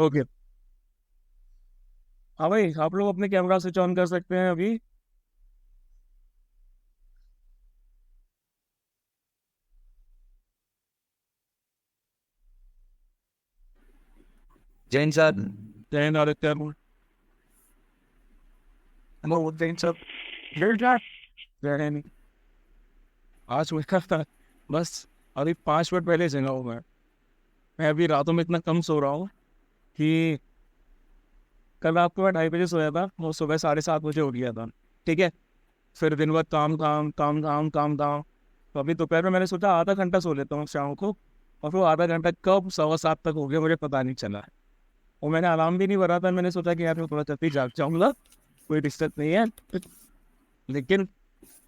Okay. हाँ भाई, आप लोग अपने कैमरा स्विच ऑन कर सकते हैं अभी। Jain sir. Jain Aditya. Hello Jain sir. Jain. आज मेरा था बस अभी 5 मिनट पहले जगा हूँ मैं अभी रातों में इतना कम सो रहा हूँ कि कल रात को मैं 2:30 बजे सोया था और सुबह 7:30 बजे उठ गया था। ठीक है। फिर दिन भर काम काम काम काम काम काम। तो अभी दोपहर में मैंने सोचा आधा घंटा सो लेता हूँ शाम को, और फिर आधा घंटा कब 7:15 तक हो गया मुझे पता नहीं चला। और मैंने अलार्म भी नहीं भरा था, मैंने सोचा कि यार मैं थोड़ा जल्दी जाग जाऊंगा, कोई दिक्कत नहीं है। लेकिन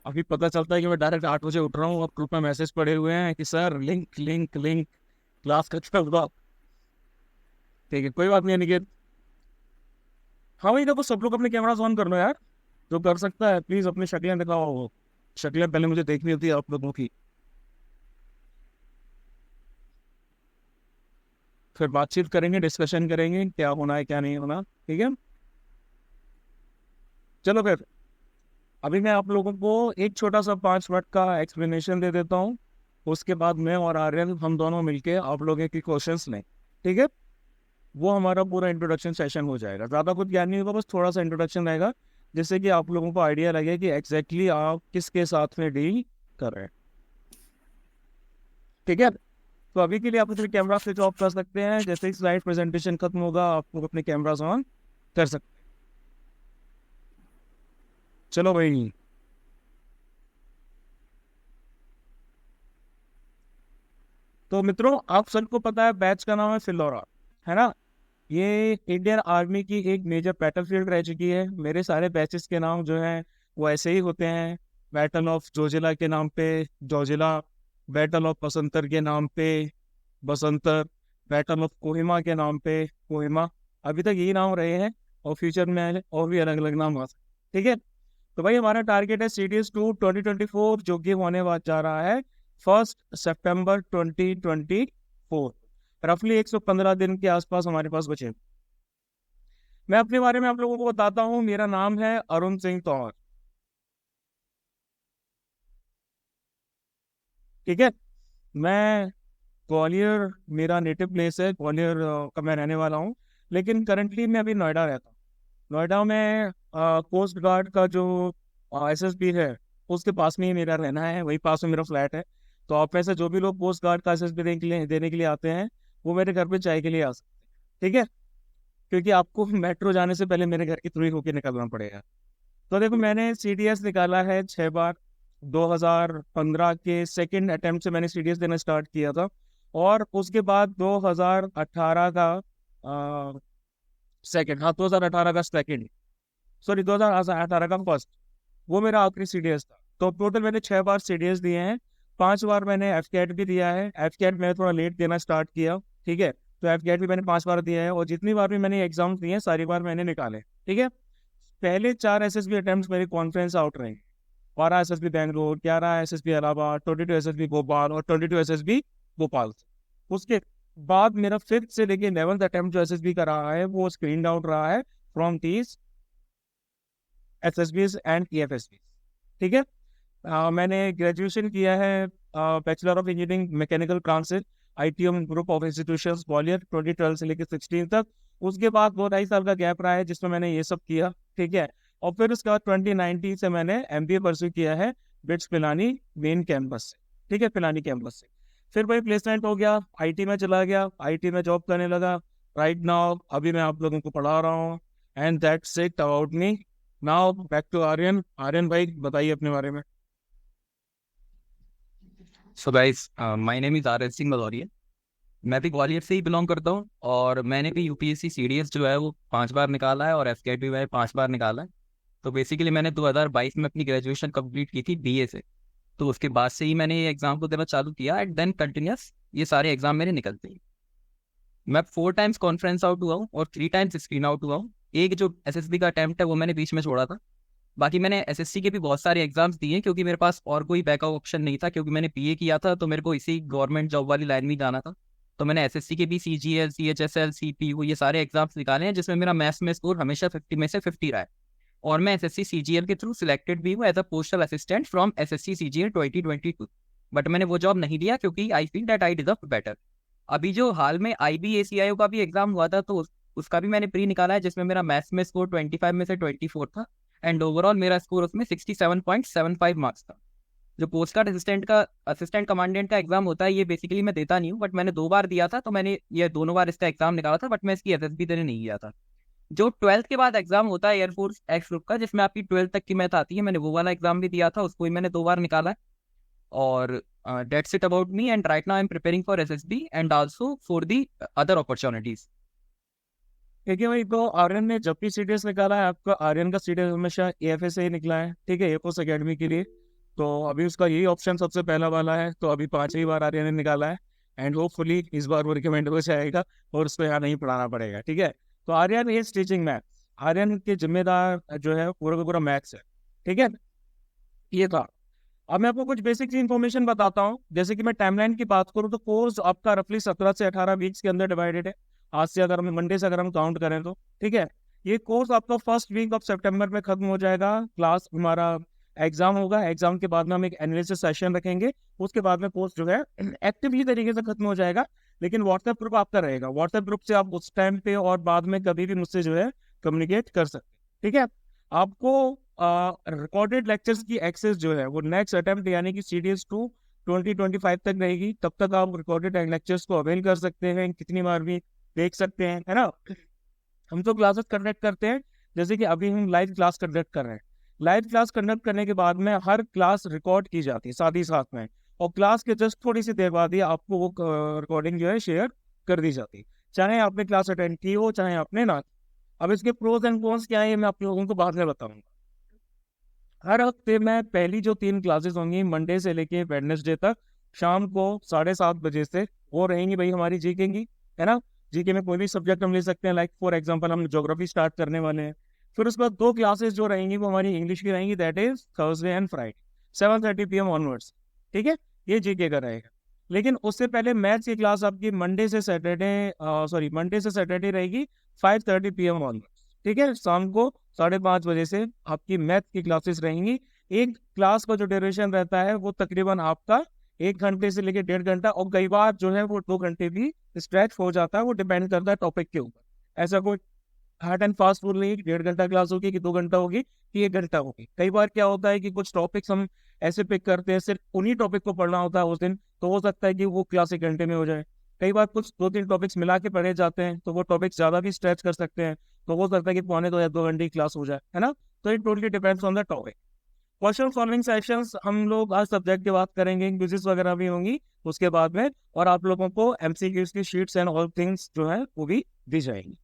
अभी पता चलता है कि मैं डायरेक्ट 8 बजे उठ रहा हूँ और ग्रुप में मैसेज पड़े हुए हैं कि sir link link link, class का चल। ठीक है, कोई बात नहीं अनिकेत। हाँ भाई देखो, सब लोग अपने कैमरा ऑन कर लो यार। जो कर सकता है प्लीज अपनी शक्लें दिखाओ। वो शक्लें पहले मुझे देखनी होती है आप लोगों की, फिर बातचीत करेंगे, डिस्कशन करेंगे क्या होना है क्या नहीं होना। ठीक है, चलो फिर अभी मैं आप लोगों को एक छोटा सा 5 मिनट का एक्सप्लेनेशन दे देता हूँ। उसके बाद मैं और आर्यन हम दोनों मिलके आप लोगों के क्वेश्चंस लें। ठीक है। वो हमारा पूरा इंट्रोडक्शन सेशन हो जाएगा, ज़्यादा कुछ ज्ञान नहीं होगा, बस थोड़ा सा इंट्रोडक्शन रहेगा, जिससे कि आप लोगों को आइडिया लगे कि एग्जैक्टली आप किसके साथ में डील कर रहे हैं। ठीक है। तो अभी के लिए आप अपने कैमरा स्विच ऑफ कर सकते हैं, जैसे ही स्लाइड प्रेजेंटेशन खत्म होगा आप लोग अपने कैमरा ऑन कर सकते हैं। चलो भाई। तो मित्रों, आप सबको पता है बैच का नाम है फिलोरा, है ना। ये इंडियन आर्मी की एक मेजर बैटलफील्ड रह चुकी है। मेरे सारे बैचेस के नाम जो हैं वो ऐसे ही होते हैं। बैटल ऑफ जोजिला के नाम पे जोजिला, बैटल ऑफ बसंतर के नाम पे बसंतर, बैटल ऑफ कोहिमा के नाम पे कोहिमा। अभी तक यही नाम रहे हैं और फ्यूचर में और भी अलग अलग नाम आ सकते। ठीक है। तो भाई हमारा टारगेट है CDS 2 2024, जो कि होने जा रहा है 1 सितंबर 2024। रफली 115 दिन के आसपास हमारे पास बचे। मैं अपने बारे में आप लोगों को बताता हूँ। मेरा नाम है अरुण सिंह तौर। ठीक है। मैं ग्वालियर, मेरा नेटिव प्लेस है ग्वालियर, का मैं रहने वाला हूँ। लेकिन करंटली मैं अभी नोएडा रहता हूँ। नोएडा में कोस्ट गार्ड का जो SSB है उसके पास में ही मेरा रहना है, वही पास में मेरा फ्लैट है। तो आप में से जो भी लोग कोस्ट गार्ड का SSB देने के लिए आते हैं, वो मेरे घर पे चाय के लिए आ सकते हैं। ठीक है। क्योंकि आपको मेट्रो जाने से पहले मेरे घर के थ्रू ही होके निकलना पड़ेगा। तो देखो, मैंने CDS निकाला है 6 बार। 2015 के सेकंड अटेम्प्ट से मैंने CDS देना स्टार्ट किया था। और उसके बाद 2018 का सेकंड, हाँ 2018 का सेकंड, सॉरी 2018 का फर्स्ट, वो मेरा आखिरी CDS था। तो टोटल मैंने 6 बार CDS दिए हैं। 5 बार मैंने FCAT भी दिया है। FCAT मैंने थोड़ा लेट देना स्टार्ट किया। ठीक है। तो FCAT भी मैंने 5 बार दिया है, और जितनी बार भी मैंने एग्जाम दिए हैं सारी बार मैंने निकाले। ठीक है। पहले 4 SSB अटेम्प्ट मेरे कॉन्फ्रेंस आउट रहे। 12 SSB Bangalore, 11 SSB Allahabad, 22 SSB Bhopal और 22 SSB भोपाल। उसके बाद मेरा फिफ्थ से लेके 11th अटेम्प्ट जो SSB का रहा है वो स्क्रीन आउट रहा है फ्रॉम तीस SSBs एंड TFSB। ठीक है। मैंने ग्रेजुएशन किया है bachelor of engineering mechanical transit, ITM group of institutions Gwalior, 2012 से लेकर 16 तक। उसके बाद 2 ढाई साल का गैप रहा है जिसमें मैंने ये सब किया। ठीक है। और फिर उसके बाद 2019 से मैंने MBA परस्यू किया है बिट्स पिलानी मेन कैंपस से। ठीक है, पिलानी कैंपस से। फिर भाई प्लेसमेंट हो गया, IT में चला गया, IT में जॉब करने लगा। राइट नाउ अभी मैं आप लोगों को पढ़ा रहा हूँ। And that's it about me. Now back to Aryan. Aryan भाई बताइए अपने बारे में। So guys, my name is R S Singh Bhadauria. मैं भी ग्वालियर से ही बिलोंग करता हूँ, और मैंने भी UPSC CDS जो है वो 5 बार निकाला है, और FCAT भी मैंने 5 बार निकाला है। तो बेसिकली मैंने 2022 में अपनी ग्रेजुएशन कंप्लीट की थी BA से। तो उसके बाद से ही मैंने ये एग्जाम को देना चालू किया, एंड देन कंटिन्यूस ये सारे एग्जाम मेरे निकलते हैं। मैं 4 टाइम्स कॉन्फ्रेंस आउट हुआ हूँ और 3 टाइम्स स्क्रीन आउट हुआ हूँ। एक जो SSB का अटैम्प्ट है वो मैंने बीच में छोड़ा था। बाकी मैंने SSC के भी बहुत सारे एग्जाम्स दिए, क्योंकि मेरे पास और कोई बैकअप ऑप्शन नहीं था, क्योंकि मैंने BA किया था तो मेरे को इसी गवर्नमेंट जॉब वाली लाइन में ही जाना था। तो मैंने एसएससी के भी CGL, CHSL, CPU ये सारे एग्जाम्स निकाले हैं, जिसमें मेरा मैथ्स में स्कोर हमेशा 50 में से 50 रहा है। और मैं एसएससी CGL के थ्रू सिलेक्टेड भी हूँ as a postal assistant from SSC CGL 2022। But मैंने वो जॉब नहीं लिया क्योंकि I feel that I deserve better. अभी जो हाल में IBACIO का भी एग्जाम हुआ था, तो उसका भी मैंने प्री निकाला है, जिसमें मेरा मैथ्स में स्कोर 25 में से 24 था, एंड ओवरऑल मेरा स्कोर उसमें 67.75 मार्क्स था। जो पोस्ट कार्ड असिस्टेंट कमांडेंट का एग्जाम होता है, ये बेसिकली मैं देता नहीं हूँ, बट मैंने 2 बार दिया था, तो मैंने ये दोनों बार इसका एग्जाम निकाला था, बट मैं इसकी SSB देने नहीं गया था। जो 12th के बाद एग्जाम होता है एयरफोर्स एक्स ग्रुप का, जिसमें आपकी 12th तक की मैथ आती है, मैंने वो वाला एग्जाम भी दिया था, उसको ही मैंने 2 बार निकाला है। और that's it about me, and right now I am preparing for SSB and also for the other opportunities. देखिए भाई, तो आर्यन ने जब भी सीडीएस निकाला है, आपका आर्यन का सीडीएस हमेशा एएफएस से ही निकला है, ठीक है, एयरफोर्स एकेडमी के लिए। तो अभी उसका यही ऑप्शन सबसे पहला वाला है, तो अभी 5वीं बार आर्यन ने निकाला है, एंड होपफुली इस बार वो रिकमेंड हो जाएगा और उसको यहाँ नहीं पढ़ाना पड़ेगा, ठीक है। तो Aryan is teaching maths, Aryan के जिम्मेदार जो है पूरा का पूरा मैथ्स है, ठीक है। ये था। अब मैं आपको कुछ बेसिक इन्फॉर्मेशन बताता हूँ। जैसे कि मैं टाइमलाइन की बात करूँ, तो कोर्स आपका रफली 17 से 18 वीक्स के अंदर डिवाइडेड है। आज से अगर हम मंडे से अगर हम काउंट करें तो, ठीक है। ये कोर्स आपका फर्स्ट वीक ऑफ सितंबर में खत्म हो जाएगा। क्लास हमारा एग्जाम होगा, एग्जाम के बाद में हम एक एनालिसिस सेशन रखेंगे। उसके बाद में कोर्स जो है एक्टिवली तरीके से खत्म हो जाएगा। लेकिन व्हाट्सएप ग्रुप आपका रहेगा, व्हाट्सएप ग्रुप से आप उस टाइम पे और बाद में कभी भी मुझसे जो है कम्युनिकेट कर सकते हैं, ठीक है। आपको रिकॉर्डेड लेक्चर्स की एक्सेस जो है वो नेक्स्ट अटेम्प्ट यानी कि CDS 2 2025 तक रहेगी। तब तक आप रिकॉर्डेड लेक्चर्स को अवेल कर सकते हैं, कितनी बार भी देख सकते हैं, है ना। हम तो क्लासेस कंडक्ट करते हैं, जैसे कि अभी हम लाइव क्लास कंडक्ट कर रहे हैं। लाइव क्लास कंडक्ट करने के बाद में हर क्लास रिकॉर्ड की जाती है साथ ही साथ में, और क्लास के जस्ट थोड़ी सी देर बाद ही आपको वो रिकॉर्डिंग जो है शेयर कर दी जाती है, चाहे आपने क्लास अटेंड की हो चाहे आपने ना। अब इसके प्रोज एंड कॉन्स क्या है, मैं आप लोगों को बाद में बताऊंगा। हर हफ्ते में पहली जो 3 क्लासेस होंगी मंडे से लेके वेडनेसडे तक, शाम को 7:30 बजे से, वो रहेंगी भाई हमारी जीके की, है ना। जीके में कोई भी सब्जेक्ट हम ले सकते हैं, लाइक फॉर एग्जांपल हम ज्योग्राफी स्टार्ट करने वाले हैं। फिर उसके बाद 2 क्लासेस जो रहेंगी वो हमारी इंग्लिश की रहेंगी, that is Thursday and Friday 7:30 PM onwards, ठीक है। ये जीके का रहेगा। लेकिन उससे पहले मैथ्स की क्लास आपकी मंडे से सैटरडे रहेगी 5:30 PM ऑनवर्ड्स, ठीक है। शाम को 5:30 बजे से आपकी मैथ की क्लासेस रहेंगी। एक क्लास का जो ड्यूरेशन रहता है वो तकरीबन आपका 1 घंटे से लेकर 1.5 घंटा, और कई बार जो है वो 2 घंटे भी स्ट्रेच हो जाता है, वो डिपेंड करता है टॉपिक के ऊपर। ऐसा कोई हार्ड एंड फास्ट रूल नहीं कि 1.5 घंटा क्लास होगी कि 2 घंटा होगी कि 1 घंटा होगी। कई बार क्या होता है कि कुछ टॉपिक्स हम ऐसे पिक करते हैं, सिर्फ उन्हीं टॉपिक को पढ़ना होता है उस दिन, तो हो सकता है कि वो क्लास 1 घंटे में हो जाए। कई बार कुछ 2-3 टॉपिक्स मिला के पढ़े जाते हैं, तो वो टॉपिक्स ज्यादा भी स्ट्रेच कर सकते हैं, तो हो सकता है कि 1.25 या 2 घंटे की क्लास हो जाए, है ना। तो it totally depends on the topic. Question solving sessions हम लोग आज सब्जेक्ट की बात करेंगे, क्विज़ेस वगैरह भी होंगी उसके बाद में, और आप लोगों को MCQs की शीट्स एंड ऑल थिंग्स जो है वो भी दी जाएंगी।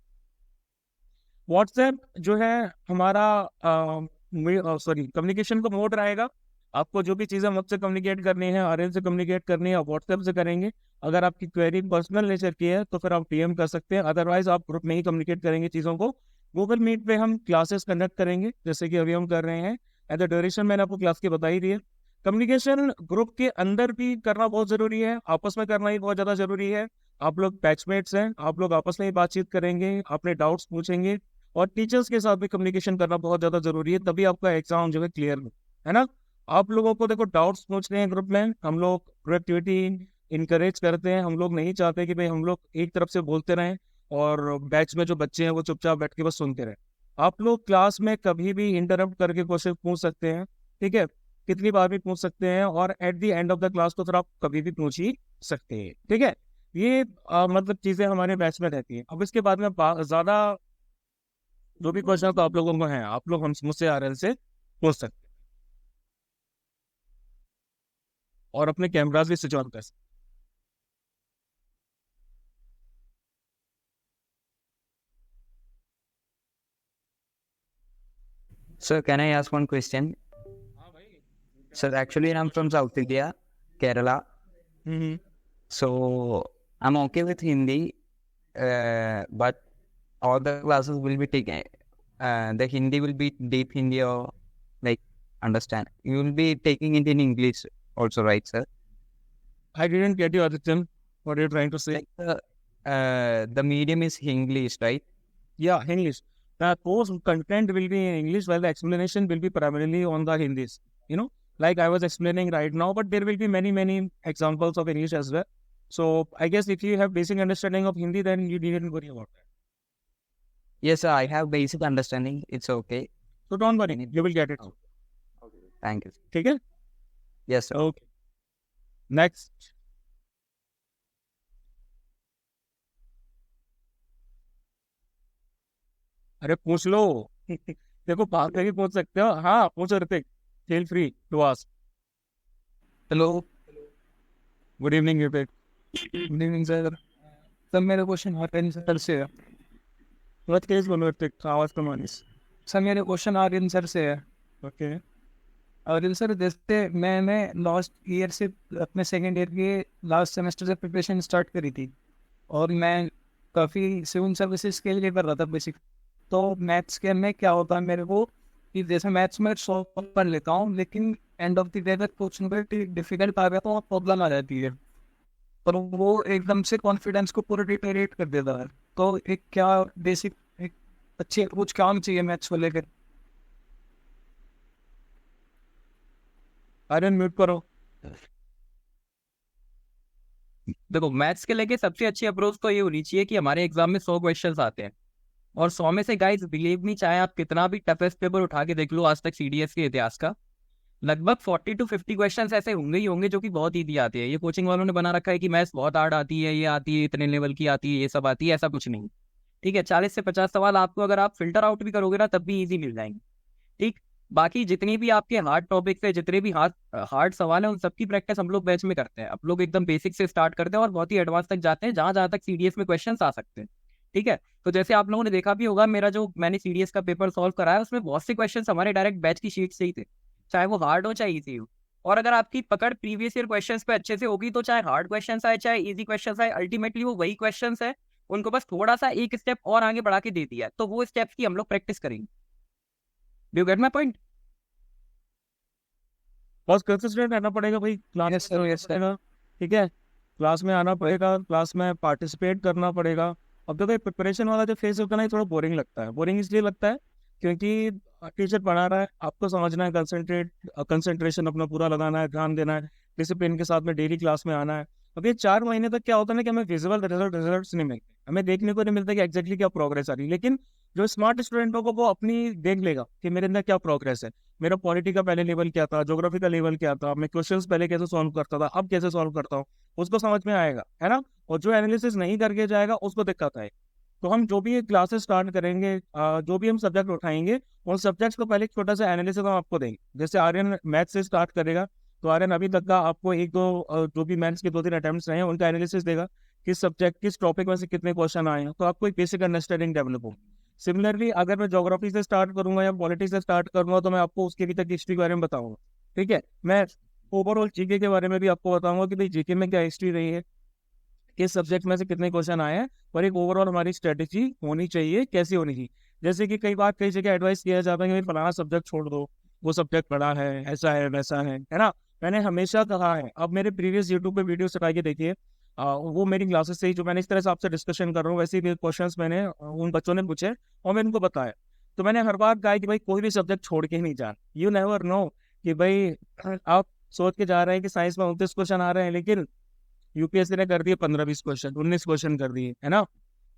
व्हाट्सएप जो है हमारा कम्युनिकेशन का मोड रहेगा। आपको जो भी चीज़ें मुझसे कम्युनिकेट करनी है, आर्यन से कम्युनिकेट करनी है, आप व्हाट्सएप से करेंगे। अगर आपकी क्वेरी पर्सनल नेचर की है तो फिर आप DM कर सकते हैं, अदरवाइज आप ग्रुप में ही कम्युनिकेट करेंगे चीज़ों को। गूगल मीट पे हम क्लासेस कंडक्ट करेंगे, जैसे कि अभी हम कर रहे हैं। एट द ड्यूरेशन मैंने आपको क्लास की बताई दी है। कम्युनिकेशन ग्रुप के अंदर भी करना बहुत जरूरी है, आपस में करना ही बहुत ज़्यादा जरूरी है। आप लोग बैचमेट्स हैं, आप लोग आपस में ही बातचीत करेंगे, अपने डाउट्स पूछेंगे, और टीचर्स के साथ भी कम्युनिकेशन करना बहुत ज़्यादा जरूरी है, तभी आपका एग्जाम जो है क्लियर हो, है ना। आप लोगों को देखो डाउट्स पूछने हैं ग्रुप में, हम लोग प्रोडक्टिविटी इनकरेज करते हैं। हम लोग नहीं चाहते कि भाई हम लोग एक तरफ से बोलते रहें और बैच में जो बच्चे हैं वो चुपचाप बैठ के बस सुनते रहें। आप लोग क्लास में कभी भी इंटरप्ट करके क्वेश्चन पूछ सकते हैं, ठीक है, कितनी बार भी पूछ सकते हैं, और eight the end of the class तो फिर आप कभी भी पूछ ही सकते हैं, ठीक है। ये मतलब चीज़ें हमारे बैच में रहती हैं। अब इसके बाद में ज़्यादा जो भी क्वेश्चन तो आप लोगों को हैं, आप लोग हम मुझसे आर्यन से पूछ सकते हैं, और अपने कैमराज भी स्विच ऑन कर सकते Sir, can I ask one question? हैं। हाँ भाई। Sir, actually I'm from South India, Kerala. Hmm. So I'm okay with Hindi, but all the classes will be taken. The Hindi will be deep Hindi or like understand. You will be taking it in English also, right, sir? I didn't get you, Adityan. What are you trying to say? Like the medium is English, right? Yeah, English. The course content will be in English, while the explanation will be primarily on the Hindis. You know, like I was explaining right now, but there will be many examples of English as well. So I guess if you have basic understanding of Hindi, then you needn't worry about that. Yes, sir, I have basic understanding. It's okay. So don't worry, you will get it. Thank you. ठीक है? Yes, sir. Okay. Next. अरे पूछ लो. देखो बात करके पूछ सकते हो. हाँ पूछो Hrithik. Feel free to ask. Hello. Good evening Hrithik. Good evening sir. Sir मेरा क्वेश्चन आर्यन सर से है. What case बोलो ऋतिक. आवाज कम आनी. सर मेरा क्वेश्चन आर्यन सर से है. Okay. आर्यन सर, जैसे मैंने लास्ट ईयर से अपने सेकेंड ईयर के लास्ट सेमेस्टर से प्रिपरेशन स्टार्ट करी थी, और मैं काफ़ी सिविल सर्विसेज के लिए कर रहा था बेसिक. तो मैथ्स के में क्या होता है मेरे को कि जैसे मैथ्स में सॉल्व कर लेता हूँ, लेकिन एंड ऑफ द डे अगर क्वेश्चन पे डिफिकल्ट आ गया तो प्रॉब्लम आ जाती है, पर वो एकदम से कॉन्फिडेंस को पूरा डिटेरिएट कर देता है. तो एक क्या बेसिक एक अच्छी अप्रोच क्या होनी चाहिए मैथ्स को लेकर? आर्यन म्यूट करो. देखो, मैथ्स के लेके सबसे अच्छी अप्रोच तो ये होनी चाहिए कि हमारे एग्जाम में 100 क्वेश्चंस आते हैं, और 100 में से गाइस बिलीव मी, चाहे आप कितना भी टफेस्ट पेपर उठा के देख लो आज तक सीडीएस के इतिहास का, लगभग 40 to 50 क्वेश्चंस ऐसे होंगे ही होंगे जो कि बहुत ईजी आते हैं. ये कोचिंग वालों ने बना रखा है कि मैथ्स बहुत हार्ड आती है, ये आती है, इतने लेवल की आती है, ये सब आती है, ऐसा कुछ नहीं. ठीक है, 40 से 50 सवाल आपको अगर आप फिल्टर आउट भी करोगे ना तब भी ईजी मिल जाएंगे. ठीक, बाकी जितनी भी आपके हार्ड टॉपिक्स है, जितने भी हार्ड सवाल है, उन सबकी प्रैक्टिस हम लोग बैच में करते हैं. आप लोग एकदम बेसिक से स्टार्ट करते हैं और बहुत ही एडवांस तक जाते हैं, जहां जहां तक सीडीएस में क्वेश्चन आ सकते हैं. ठीक है, तो जैसे आप लोगों ने देखा भी होगा, मेरा जो मैंने सीडीएस का पेपर सॉल्व कराया उसमें बहुत से क्वेश्चन हमारे डायरेक्ट बैच की शीट से ही थे, चाहे वो हार्ड हो चाहे ईजी हो. और अगर आपकी पकड़ प्रीवियस ईयर क्वेश्चंस पे अच्छे से होगी तो चाहे हार्ड क्वेश्चंस आए चाहे इजी क्वेश्चंस आए, अल्टीमेटली वो वही क्वेश्चंस है, उनको बस थोड़ा सा एक स्टेप और आगे बढ़ा के दे दिया है, तो वो स्टेप्स की हम लोग प्रैक्टिस करेंगे. Do you get my point? बहुत कंसिस्टेंट रहना पड़ेगा भाई. Class Yes, sir, yes, sir. ठीक है, क्लास में आना पड़ेगा, क्लास में पार्टिसिपेट करना पड़ेगा. अब देखो प्रिपरेशन वाला जो फेज होता है ना, ये थोड़ा बोरिंग लगता है. बोरिंग इसलिए लगता है क्योंकि टीचर पढ़ा रहा है, आपको समझना है, कंसंट्रेशन अपना पूरा लगाना है, ध्यान देना है, डिसिप्लिन के साथ में डेली क्लास में आना है. अब ये 4 महीने तक क्या होता है ना कि हमें विजुअल रिजल्ट नहीं मिलते, हमें देखने को नहीं मिलता कि एग्जैक्टली क्या प्रोग्रेस आ रही है. लेकिन जो स्मार्ट स्टूडेंट होगा वो अपनी देख लेगा कि मेरे अंदर क्या प्रोग्रेस है, मेरा पॉलिटी का पहले लेवल क्या था, ज्योग्राफी का लेवल क्या था, मैं क्वेश्चंस पहले कैसे सॉल्व करता था, अब कैसे सॉल्व करता हूँ, उसको समझ में आएगा, है ना. और जो एनालिसिस नहीं करके जाएगा उसको दिक्कत आएगी. तो हम जो भी क्लासेस स्टार्ट करेंगे, जो भी हम सब्जेक्ट उठाएंगे, उन सब्जेक्ट्स को पहले एक छोटा सा एनालिसिस हम आपको देंगे. जैसे आर्यन मैथ से स्टार्ट करेगा, तो आर्यन अभी तक का आपको एक दो जो भी मैथ्स के 2-3 अटेम्प्ट्स रहे हैं उनका एनालिसिस देगा, किस सब्जेक्ट किस टॉपिक में से कितने क्वेश्चन आए हैं, तो आपको एक बेसिक अंडरस्टैंडिंग डेवलप होगी. सिमिलरली अगर मैं ज्योग्राफी से स्टार्ट करूंगा या पॉलिटिक्स से स्टार्ट करूंगा, तो मैं आपको उसके अभी तक हिस्ट्री के बारे में बताऊंगा. ठीक है, मैं ओवरऑल जीके के बारे में भी आपको बताऊंगा कि भाई जीके में क्या हिस्ट्री रही है, किस सब्जेक्ट में से कितने क्वेश्चन आए हैं, और एक ओवरऑल हमारी स्ट्रेटेजी होनी चाहिए, कैसी होनी चाहिए. जैसे कि कई बार कई जगह एडवाइस किया जाता है कि भाई फलाना सब्जेक्ट छोड़ दो, वो सब्जेक्ट बड़ा है, ऐसा है वैसा है ना. मैंने हमेशा कहा है, अब मेरे प्रीवियस यूट्यूब पे वीडियो चला के देखिए, वो मेरी क्लासेस से ही जो मैंने इस तरह से आपसे डिस्कशन कर रहा हूँ, वैसे ही क्वेश्चंस मैंने उन बच्चों ने पूछे और मैंने उनको बताया. तो मैंने हर बार कहा कि भाई कोई भी सब्जेक्ट छोड़ के नहीं जाना. यू नेवर नो कि भाई आप सोच के जा रहे हैं कि साइंस में 29 क्वेश्चन आ रहे हैं, लेकिन यूपीएससी ने कर दिए 15-20 क्वेश्चन, 19 क्वेश्चन कर दिए, है ना.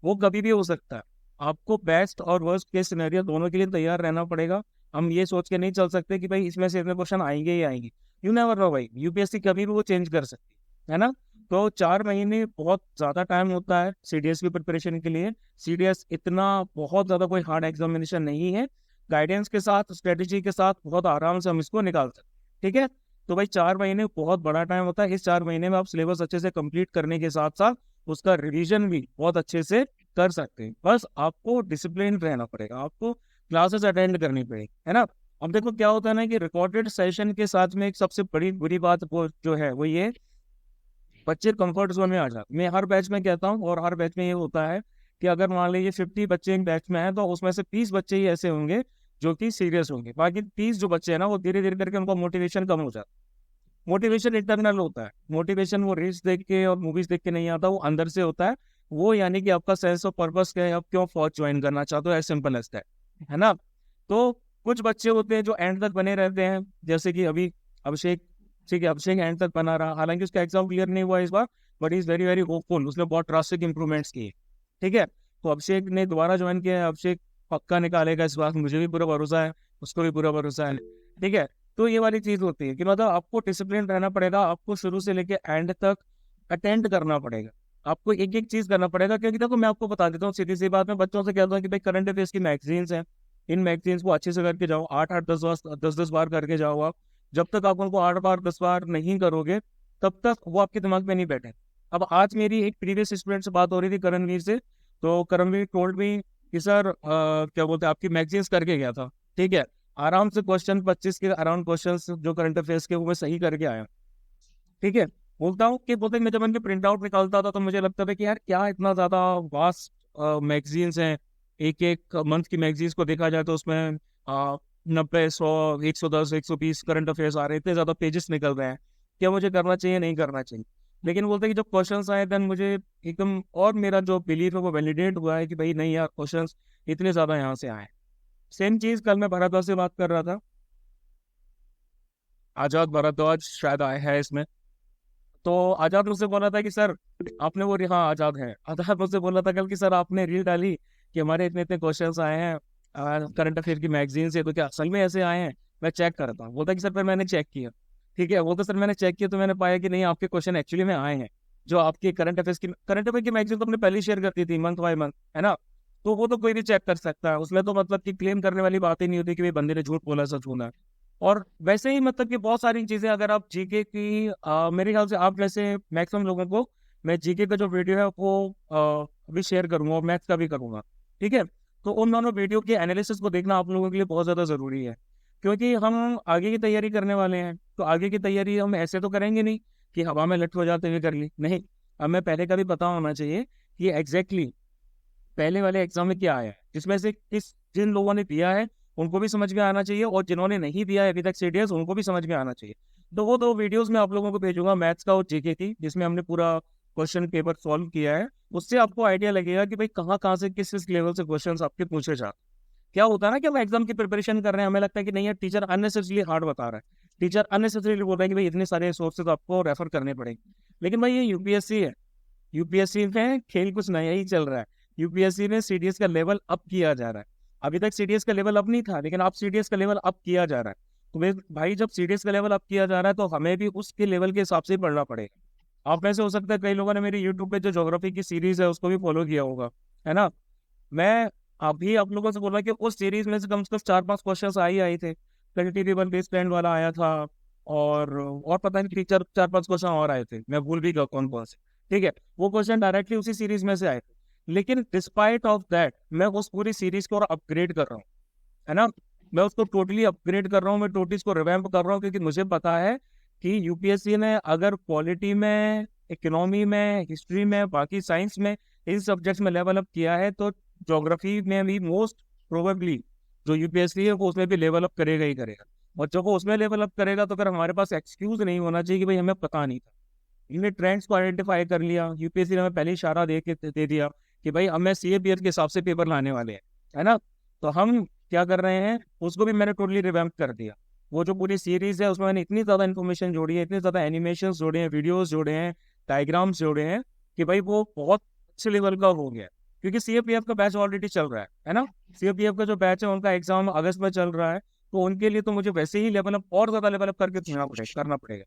वो कभी भी हो सकता है. आपको बेस्ट और वर्स्ट केस सिनेरियो दोनों के लिए तैयार रहना पड़ेगा. हम ये सोच के नहीं चल सकते कि भाई इसमें से इतने क्वेश्चन आएंगे ही आएंगे. यू नेवर नो भाई, यूपीएससी कभी भी वो चेंज कर सकती है ना. तो 4 महीने बहुत ज्यादा टाइम होता है सीडीएस की प्रिपरेशन के लिए. सीडीएस इतना बहुत ज्यादा कोई हार्ड एग्जामिनेशन नहीं है. गाइडेंस के साथ, स्ट्रेटेजी के साथ बहुत आराम से हम इसको निकाल सकते. ठीक है, तो भाई 4 महीने बहुत बड़ा टाइम होता है. इस 4 महीने में आप सिलेबस अच्छे से कंप्लीट करने के साथ साथ उसका रिवीजन भी बहुत अच्छे से कर सकते हैं. बस आपको डिसिप्लिन रहना पड़ेगा, आपको क्लासेस अटेंड करनी पड़ेगी, है ना. अब देखो क्या होता है ना कि रिकॉर्डेड सेशन के साथ में एक सबसे बड़ी बुरी बात वो जो है वो ये, बच्चे कंफर्ट जोन में आ जाते. मैं हर बैच में कहता हूँ, और हर बैच में ये होता है कि अगर मान लीजिए 50 बच्चे एक बैच में हैं, तो उसमें से 30 बच्चे ही ऐसे होंगे जो कि सीरियस होंगे. बाकी 30 जो बच्चे हैं ना, वो धीरे धीरे करके उनका मोटिवेशन कम हो जाता है. मोटिवेशन इंटरनल होता है, मोटिवेशन वो रील्स देख के और मूवीज देख के नहीं आता, वो अंदर से होता है। वो यानी कि आपका सेंस ऑफ पर्पस क्या है, आप क्यों फौज ज्वाइन करना चाहते हो, एज सिंपल एज दैट, है ना। तो कुछ बच्चे होते हैं जो एंड तक बने रहते हैं, जैसे कि अभी अभिषेक, ठीक है, अभिषेक एंड तक बना रहा, हालांकि उसका एग्जाम क्लियर नहीं हुआ इस बार, but is very very hopeful, उसने बहुत ड्रास्टिक इंप्रूवमेंट्स किए, ठीक है। तो अभिषेक ने दोबारा ज्वाइन किया है, अभिषेक पक्का निकालेगा इस बार, मुझे भी पूरा भरोसा है, उसको भी पूरा भरोसा है, ठीक है। तो ये वाली चीज होती है कि मतलब आपको डिसिप्लिन रहना पड़ेगा, आपको शुरू से लेके एंड तक अटेंड करना पड़ेगा, आपको एक एक चीज करना पड़ेगा। क्योंकि देखो मैं आपको बता देता हूँ सीधी सी बात, में बच्चों से कहता हूँ कि भाई करंट अफेयर्स की मैगजीन्स हैं, इन मैगजीन्स को अच्छे से करके जाओ, 8-8 10 10 करके जाओ आप। जब तक आप उनको 8 बार 10 बार नहीं करोगे, तब तक वो आपके दिमाग में नहीं बैठे। अब आज मेरी एक प्रीवियस स्टूडेंट से बात हो रही थी, करणवीर से, तो करणवीर टोल्ड मी कि सर क्या बोलते हैं, आपकी मैगजीन्स करके गया था, ठीक है, आराम से क्वेश्चन 25 के अराउंड क्वेश्चन जो करंट अफेयर्स के, वो मैं सही करके आया, ठीक है। बोलता हूँ कि बोलते हैं, मैं जब इनके प्रिंट आउट निकालता था तो मुझे लगता था कि यार क्या इतना ज्यादा वास्ट मैगजीन्स हैं, एक एक मंथ की मैगजीन्स को देखा जाए तो उसमें 90 100 110 120 करंट अफेयर्स आ रहे हैं, इतने ज्यादा पेजेस निकल रहे हैं, क्या मुझे करना चाहिए नहीं करना चाहिए। लेकिन बोलते हैं कि जब क्वेश्चंस आए देन मुझे एकदम, और मेरा जो बिलीफ है वो वैलिडेट हुआ है कि भाई नहीं यार, क्वेश्चंस इतने ज्यादा यहाँ से आए। सेम चीज कल मैं भारद्वाज से बात कर रहा था, आजाद भारद्वाज शायद आया है इसमें, तो आजाद मुझसे बोला था कि सर आपने वो, हाँ आजाद है, आजाद मुझसे बोला था कल कि सर आपने रील डाली कि हमारे इतने इतने क्वेश्चंस आए हैं करंट अफेयर की मैगजीन से, तो क्या असल में ऐसे आए हैं। मैं चेक करता हूँ, बोलता कि सर फिर मैंने चेक किया, ठीक है, वो तो सर मैंने चेक किया तो मैंने पाया कि नहीं, आपके क्वेश्चन एक्चुअली में आए हैं, जो आपके करंट अफेयर की मैगजीन तो हमने पहले ही शेयर करती थी मंथ बाय मंथ, है ना। तो वो तो कोई भी चेक कर सकता है, उसमें तो मतलब कि क्लेम करने वाली बात ही नहीं होती कि भाई बंदे ने झूठ बोला सच बोला। और वैसे ही मतलब कि बहुत सारी चीजें, अगर आप जीके की मेरे ख्याल से आप जैसे मैक्सिमम लोगों को मैं जीके का जो वीडियो है वो अभी शेयर करूंगा, और मैथ्स का भी करूंगा, ठीक है। तो उन दोनों वीडियो के एनालिसिस को देखना आप लोगों के लिए बहुत ज्यादा जरूरी है, क्योंकि हम आगे की तैयारी करने वाले हैं। तो आगे की तैयारी हम ऐसे तो करेंगे नहीं कि हवा में लट हो जाते हुए कर ली, नहीं, हमें पहले का भी पता होना चाहिए कि एग्जैक्टली पहले वाले एग्जाम में क्या आया है, जिसमें से किस जिन लोगों ने दिया है उनको भी समझ में आना चाहिए, और जिन्होंने नहीं दिया है अभी तक सीडीएस उनको भी समझ में आना चाहिए। तो वो दो वीडियोस में आप लोगों को भेजूंगा, मैथ्स का और जीके की, जिसमें हमने पूरा क्वेश्चन पेपर सॉल्व किया है। उससे आपको आइडिया लगेगा कि भाई कहाँ कहाँ से किस किस लेवल से क्वेश्चन आपके पूछे जाते। क्या होता है ना कि हम एग्जाम की प्रिपरेशन कर रहे हैं, हमें लगता है कि नहीं यार टीचर अननेसेसरली हार्ड बता रहा है, टीचर अननेसेसरली बोल रहा है कि भाई इतने सारे सोर्सेज आपको रेफर करने पड़ेंगे। लेकिन भाई ये यूपीएससी है, यूपीएससी में खेल कुछ नया ही चल रहा है। यूपीएससी में सीडीएस का लेवल अप किया जा रहा है, अभी तक सीडीएस का लेवल अप नहीं था, लेकिन अब सीडीएस का लेवल अप किया जा रहा है। तो भाई जब सीडीएस का लेवल अप किया जा रहा है तो हमें भी उसके लेवल के हिसाब से ही पढ़ना पड़ेगा। आप में से हो सकता है कई लोगों ने मेरी यूट्यूब पे जो ज्योग्राफी की सीरीज है उसको भी फॉलो किया होगा, है ना। मैं अभी आप लोगों से बोल रहा कि उस सीरीज में से कम 4-5 क्वेश्चन आई थे, कंटिन्यूबल बेस प्लान वाला आया था, और पता नहीं 3-4-5 क्वेश्चन और आए थे, मैं भूल भी गया कौन कौन से, ठीक है। वो क्वेश्चन डायरेक्टली उसी सीरीज में से आए थे, लेकिन डिस्पाइट ऑफ दैट मैं उस पूरी सीरीज को और अपग्रेड कर रहा हूँ, है ना। मैं उसको टोटली अपग्रेड कर रहा हूँ, मैं टोटली इसको रिवैम्प कर रहा हूँ, क्योंकि मुझे पता है कि यूपीएससी ने अगर पॉलिटी में, इकोनॉमी में, हिस्ट्री में, बाकी साइंस में, इन सब्जेक्ट्स में लेवल अप किया है, तो ज्योग्राफी में भी मोस्ट प्रोबेबली जो यूपीएससी है वो उसमें भी लेवल अप करेगा ही करेगा। और जब वो उसमें लेवल अप करेगा तो फिर हमारे पास एक्सक्यूज नहीं होना चाहिए कि भाई हमें पता नहीं था। इन्हें ट्रेंड्स को आइडेंटिफाई कर लिया, यूपीएससी ने हमें पहले इशारा दे दिया कि भाई हमें सीएपीएफ के हिसाब से पेपर लाने वाले हैं, है ना। तो हम क्या कर रहे हैं, उसको भी मैंने टोटली रिवैम्प कर दिया। वो जो पूरी सीरीज है उसमें मैंने इतनी ज्यादा इन्फॉर्मेशन जोड़ी है, इतने ज्यादा एनिमेशन जोड़े हैं, वीडियोस जोड़े हैं, डायग्राम्स जोड़े हैं, कि भाई वो बहुत अच्छे लेवल का हो गया। क्योंकि सीएपीएफ का बैच ऑलरेडी चल रहा है ना। सीएपीएफ का जो बैच है उनका एग्जाम अगस्त में चल रहा है, तो उनके लिए तो मुझे वैसे ही लेवल अप और ज्यादा लेवल अप करके करना पड़ेगा,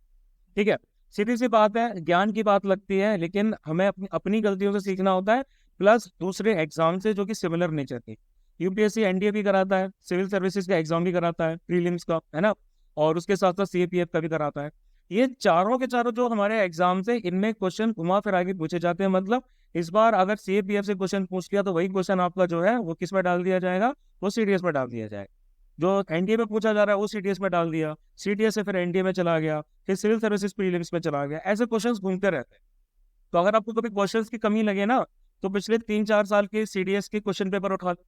ठीक है। सीधी सी बात है, ज्ञान की बात लगती है, लेकिन हमें अपनी गलतियों से सीखना होता है, प्लस दूसरे एग्जाम से जो कि सिमिलर नेचर के। यूपीएससी एनडीए भी कराता है, सिविल सर्विसेज का एग्जाम भी कराता है, प्रीलिम्स का, है ना, और उसके साथ साथ सीएपीएफ का भी कराता है। ये चारों के चारों जो हमारे एग्जाम से, इनमें क्वेश्चन घुमा फिरा के पूछे जाते हैं। मतलब इस बार अगर सीएपीएफ से क्वेश्चन पूछ लिया तो वही क्वेश्चन आपका जो है वो किस में डाल दिया जाएगा, वो सीडीएस में डाल दिया जाएगा। जो एनडीए में पूछा जा रहा है वो सीटीएस में डाल दिया, सीटीएस से फिर एनडीए में चला गया, फिर सिविल सर्विसेज प्रीलिम्स में चला गया, ऐसे क्वेश्चंस घूमते रहते हैं। तो अगर आपको कभी क्वेश्चंस की कमी लगे ना, तो पिछले 3-4 साल के सीडीएस के क्वेश्चन पेपर उठा लो,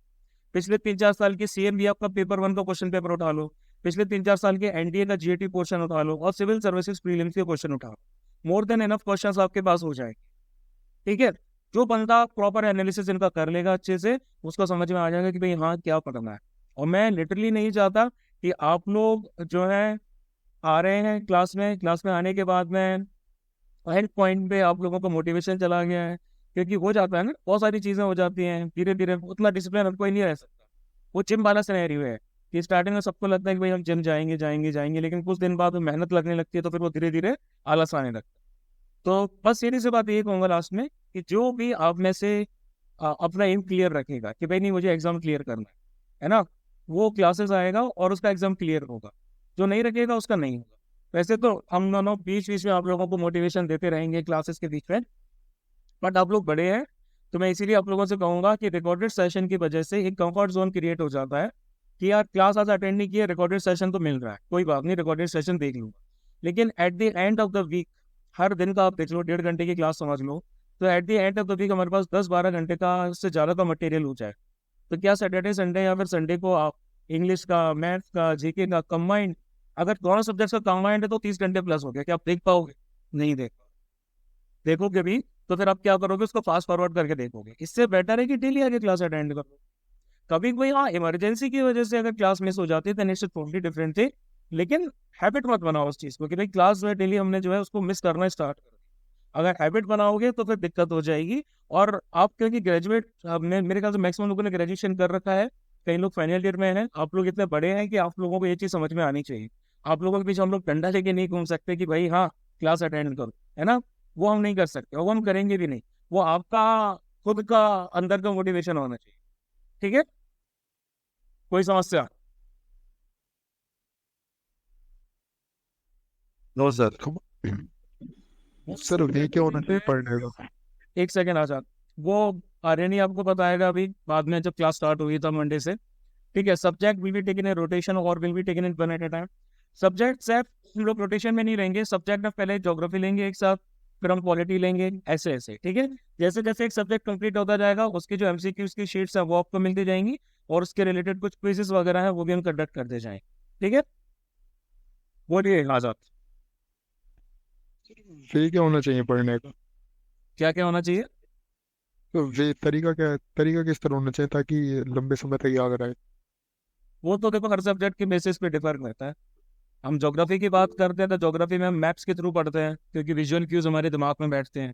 पिछले 3-4 साल के सीएमबीएफ का पेपर 1 का क्वेश्चन पेपर उठा लो, पिछले 3-4 साल के एनडीए का जीएटी पोर्शन उठा लो और सिविल सर्विसेज प्रीलिम्स के क्वेश्चन उठा लो, मोर देन एनफ क्वेश्चन आपके पास हो जाएंगे। ठीक है, जो बंदा प्रॉपर एनालिसिस इनका कर लेगा अच्छे से, उसको समझ में आ जाएगा कि भाई हाँ क्या पढ़ना है। और मैं लिटरली नहीं चाहता कि आप लोग जो है आ रहे हैं क्लास में आने के बाद में एंड पॉइंट पे आप लोगों का मोटिवेशन चला गया है, क्योंकि हो जाता है ना, बहुत सारी चीज़ें हो जाती हैं धीरे धीरे, उतना डिसिप्लिन हर कोई नहीं रह सकता। वो जिम वाला सिनेरियो है कि स्टार्टिंग में सबको लगता है कि भाई हम जिम जाएंगे जाएंगे जाएंगे, लेकिन कुछ दिन बाद मेहनत लगने लगती है तो फिर वो धीरे धीरे आलस आने लगता है। तो बस सीधी सी बात ये कहूँगा लास्ट में कि जो भी आप में से अपना एम क्लियर रखेगा कि भाई नहीं मुझे एग्जाम क्लियर करना है ना, वो क्लासेस आएगा और उसका एग्जाम क्लियर होगा। जो नहीं रखेगा उसका नहीं होगा। वैसे तो हम दोनों बीच बीच में आप लोगों को मोटिवेशन देते रहेंगे क्लासेस के बीच में, बट आप लोग बड़े हैं तो मैं इसीलिए आप लोगों से कहूँगा कि रिकॉर्डेड सेशन की वजह से एक कंफर्ट जोन क्रिएट हो जाता है कि यार क्लास आज अटेंड नहीं किया, रिकॉर्डेड सेशन तो मिल रहा है, कोई बात नहीं रिकॉर्डेड सेशन देख लूँगा। लेकिन at the end of the week, हर दिन का आप देख लो 1.5 घंटे की क्लास समझ लो, तो at the end of the week हमारे पास 10-12 घंटे का उससे ज़्यादा का मटेरियल हो जाए। तो क्या सैटरडे संडे या फिर संडे को आप इंग्लिश का, मैथ्स का, जीके का कंबाइंड, अगर दोनों सब्जेक्ट्स का कंबाइंड है तो 30 घंटे प्लस हो गया। क्या आप देख पाओगे? नहीं देख पाओगे। देखोगे भी तो फिर आप क्या करोगे, उसको फास्ट फॉरवर्ड करके देखोगे। इससे बेटर है कि डेली आगे क्लास अटेंड करो। कभी कोई हाँ इमरजेंसी की वजह से अगर क्लास मिस हो जाती है तो इट्स टोटली डिफरेंट थी, लेकिन हैबिट मत बनाओ उस चीज़ को कि भाई क्लास में डेली हमने जो है उसको मिस करना स्टार्ट कर। अगर हैबिट बनाओगे तो फिर दिक्कत हो जाएगी। और आप क्योंकि ग्रेजुएट, मेरे ख्याल से मैक्सिमम लोगों ने ग्रेजुएशन कर रखा है, कई लोग फाइनल ईयर में हैं, आप लोग इतने बड़े हैं कि आप लोगों को ये चीज़ समझ में आनी चाहिए। आप लोगों के पीछे हम लोग डंडा लेके नहीं घूम सकते कि भाई हाँ क्लास अटेंड करो, है ना, वो हम नहीं कर सकते और वो हम करेंगे भी नहीं। वो आपका खुद का अंदर का मोटिवेशन होना चाहिए। ठीक है, कोई समस्या? No sir. सर वे क्या होना चाहिए पढ़ने का? एक सेकेंड आजाद, वो आर्यन ही आपको बताएगा अभी बाद में जब क्लास स्टार्ट हुई था मंडे से। ठीक है, subject will be taken in rotation और will be taken in one at a time. Subject से हम लोग रोटेशन में नहीं रहेंगे। सब्जेक्ट में पहले ज्योग्राफी लेंगे एक साथ, फिर हम पॉलिटी लेंगे, ऐसे ऐसे। ठीक है, जैसे जैसे एक सब्जेक्ट कंप्लीट होता जाएगा उसकी जो एमसीक्यूज की शीट्स है वो आपको मिलती जाएंगी और उसके रिलेटेड कुछ क्विजेस वगैरह है वो भी हम कंडक्ट करते जाएंगे। ठीक है, बोलिए आजाद, वे क्या होना चाहिए पढ़ने का? क्या क्या होना चाहिए? तो वे तरीका क्या है, तरीका किस तरह होना चाहिए ताकि लंबे समय तक याद रहे? वो तो देखो हर सब्जेक्ट के बेसिस पे डिफर करता है। हम ज्योग्राफी की बात करते हैं तो ज्योग्राफी में हम मैप्स के थ्रू पढ़ते हैं क्योंकि विजुअल क्यूज हमारे दिमाग में बैठते हैं।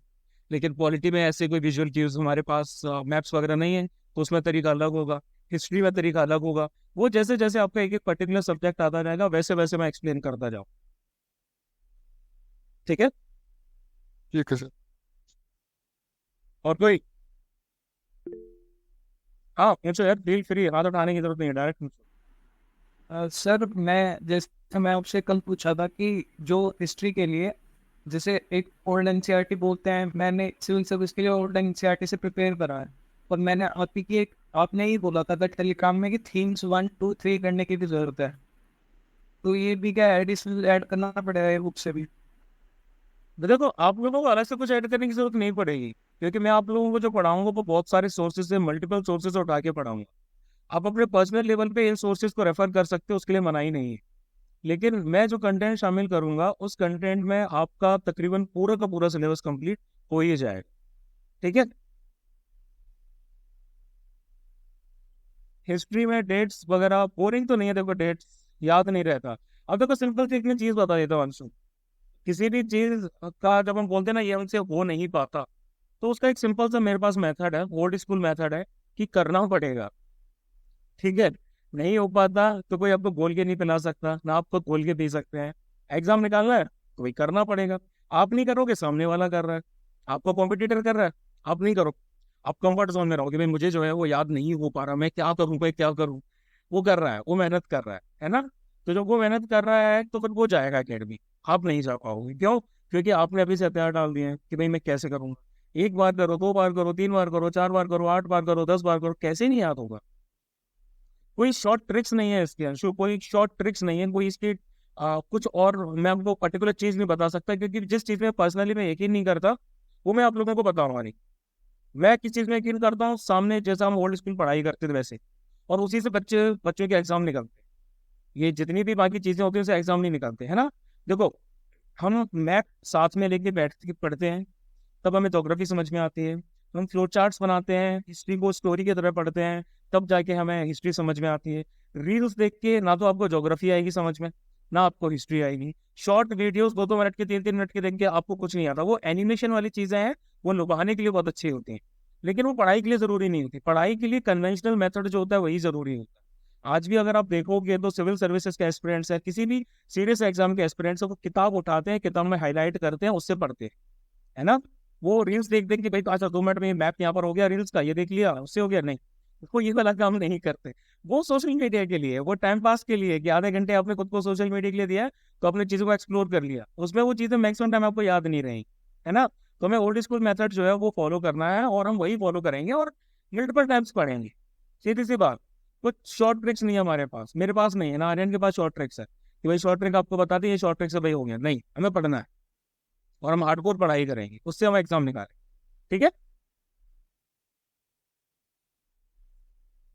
लेकिन पॉलिटी में ऐसे कोई विजुअल क्यूज हमारे पास मैप्स वगैरह नहीं है, तो उसमें तरीका अलग होगा। हिस्ट्री में तरीका अलग होगा। वो जैसे जैसे आपका एक एक पर्टिकुलर सब्जेक्ट आता जाएगा वैसे वैसे मैं एक्सप्लेन करता जाऊँ। ठीक है, ठीक है सर। और कोई? हाँ पूछो यार, फील फ्री, हाथ उठाने की जरूरत नहीं है, डायरेक्ट पूछो। सर मैं जैसे मैं आपसे कल पूछा था कि जो हिस्ट्री के लिए जैसे एक ओल्ड एनसीईआरटी बोलते हैं, मैंने सिविल सर्विस के लिए ओल्ड एनसीईआरटी से प्रिपेयर करा है। और मैंने आपकी की एक आपने ही बोला था टेलीग्राम में कि थीम्स 1, 2, 3 करने की भी जरूरत है। तो ये भी क्या एडिशनल ऐड करना पड़ेगा बुक से भी? देखो आप लोगों को अलग से कुछ ऐड करने की जरूरत नहीं पड़ेगी, क्योंकि मैं आप लोगों को जो पढ़ाऊंगा वो बहुत सारे सोर्सेज से, मल्टीपल सोर्सेज उठा के पढ़ाऊंगा। आप अपने पर्सनल लेवल पे इन सोर्सेज को रेफर कर सकते हो, उसके लिए मनाही नहीं है। लेकिन मैं जो कंटेंट शामिल करूंगा उस कंटेंट में आपका तकरीबन पूरा का पूरा सिलेबस कंप्लीट हो ही जाएगा। ठीक है, हिस्ट्री में डेट्स वगैरह बोरिंग तो नहीं है, देखो डेट्स याद नहीं रहता। अब देखो सिंपल सी एक चीज बता देता हूँ अंशु, किसी भी चीज का जब हम बोलते हैं ना ये हमसे हो नहीं पाता, तो उसका एक सिंपल सा मेरे पास मेथड है, ओल्ड स्कूल मेथड है कि करना पड़ेगा। ठीक है, नहीं हो पाता तो कोई आपको बोल के नहीं पिला सकता, ना आपको बोल के पी सकते हैं। एग्जाम निकालना है तो वही करना पड़ेगा। आप नहीं करोगे, सामने वाला कर रहा है, आपका कॉम्पिटिटर कर रहा है, आप नहीं करो। आप कंफर्ट जोन में रहोगे, भाई मुझे जो है वो याद नहीं हो पा रहा, मैं क्या करूँ भाई क्या करूँ। वो कर रहा है, वो मेहनत कर रहा है ना। तो जब वो मेहनत कर रहा है तो फिर वो जाएगा अकेडमी, आप नहीं जा पाओगे। क्यों? क्योंकि आपने अभी से हथियार डाल दिए हैं कि भाई मैं कैसे करूँगा। एक बार करो, 2 बार करो, 3 बार करो, 4 बार करो, 8 बार करो, 10 बार करो, कैसे नहीं याद होगा। कोई शॉर्ट ट्रिक्स नहीं है इसके अंशु, कोई शॉर्ट ट्रिक्स नहीं है, कोई इसकी कुछ और मैं आपको पर्टिकुलर चीज नहीं बता सकता, क्योंकि जिस चीज में पर्सनली मैं यकीन नहीं करता वो मैं आप लोगों को बताऊंगा नहीं। मैं किस चीज में यकीन करता हूँ, सामने जैसा हम ओल्ड स्कूल पढ़ाई करते थे वैसे, और उसी से बच्चों के एग्जाम निकलते हैं। ये जितनी भी बाकी चीजें होती हैं उसे एग्जाम नहीं निकालते, है ना। देखो, हम मैप साथ में लेके बैठ के पढ़ते हैं, तब हमें ज्योग्राफी समझ में आती है। हम फ्लो चार्ट्स बनाते हैं, हिस्ट्री को स्टोरी की तरह पढ़ते हैं, तब जाके हमें हिस्ट्री समझ में आती है। रील्स देख के ना तो आपको ज्योग्राफी आएगी समझ में, ना आपको हिस्ट्री आएगी। शॉर्ट वीडियोस 2-2 मिनट के, 3-3 मिनट के देख के आपको कुछ नहीं आता। वो एनिमेशन वाली चीजें हैं, वो लुभाने के लिए बहुत अच्छी होती हैं, लेकिन वो पढ़ाई के लिए जरूरी नहीं होती। पढ़ाई के लिए कन्वेंशनल मेथड जो होता है वही जरूरी होता है। आज भी अगर आप देखोगे तो सिविल सर्विसेज के एस्पिरेंट्स है, किसी भी सीरियस एग्जाम के एस्पिरेंट्स, वो किताब उठाते हैं, किताब में हाईलाइट करते हैं, उससे पढ़ते हैं, है ना। वो रील्स देख देख के भाई अच्छा 2 मिनट में मैप यहाँ पर हो गया, रील्स का ये देख लिया, उससे हो गया, नहीं, उसको ये वाला काम नहीं करते। वो सोशल मीडिया के लिए, वो टाइम पास के लिए, कि आधे घंटे आपने खुद को सोशल मीडिया के लिए दिया है, तो अपनी चीजों को एक्सप्लोर कर लिया, उसमें वो चीजें मैक्सिमम टाइम आपको याद नहीं रही, है ना। तो हमें ओल्ड स्कूल मेथड जो है वो फॉलो करना है, और हम वही फॉलो करेंगे और मल्टीपल टाइम्स पढ़ेंगे। सीधी सी बात, कुछ शॉर्ट ट्रिक्स नहीं है हमारे पास, मेरे पास नहीं है ना, आर्यन के पास शॉर्ट ट्रिक्स है कि भाई शॉर्ट ट्रिक आपको बता दी, ये शॉर्ट ट्रिक से भाई हो गया, नहीं, हमें पढ़ना है और हम हार्डकोर पढ़ाई करेंगे, उससे हम एग्जाम निकालेंगे, ठीक है।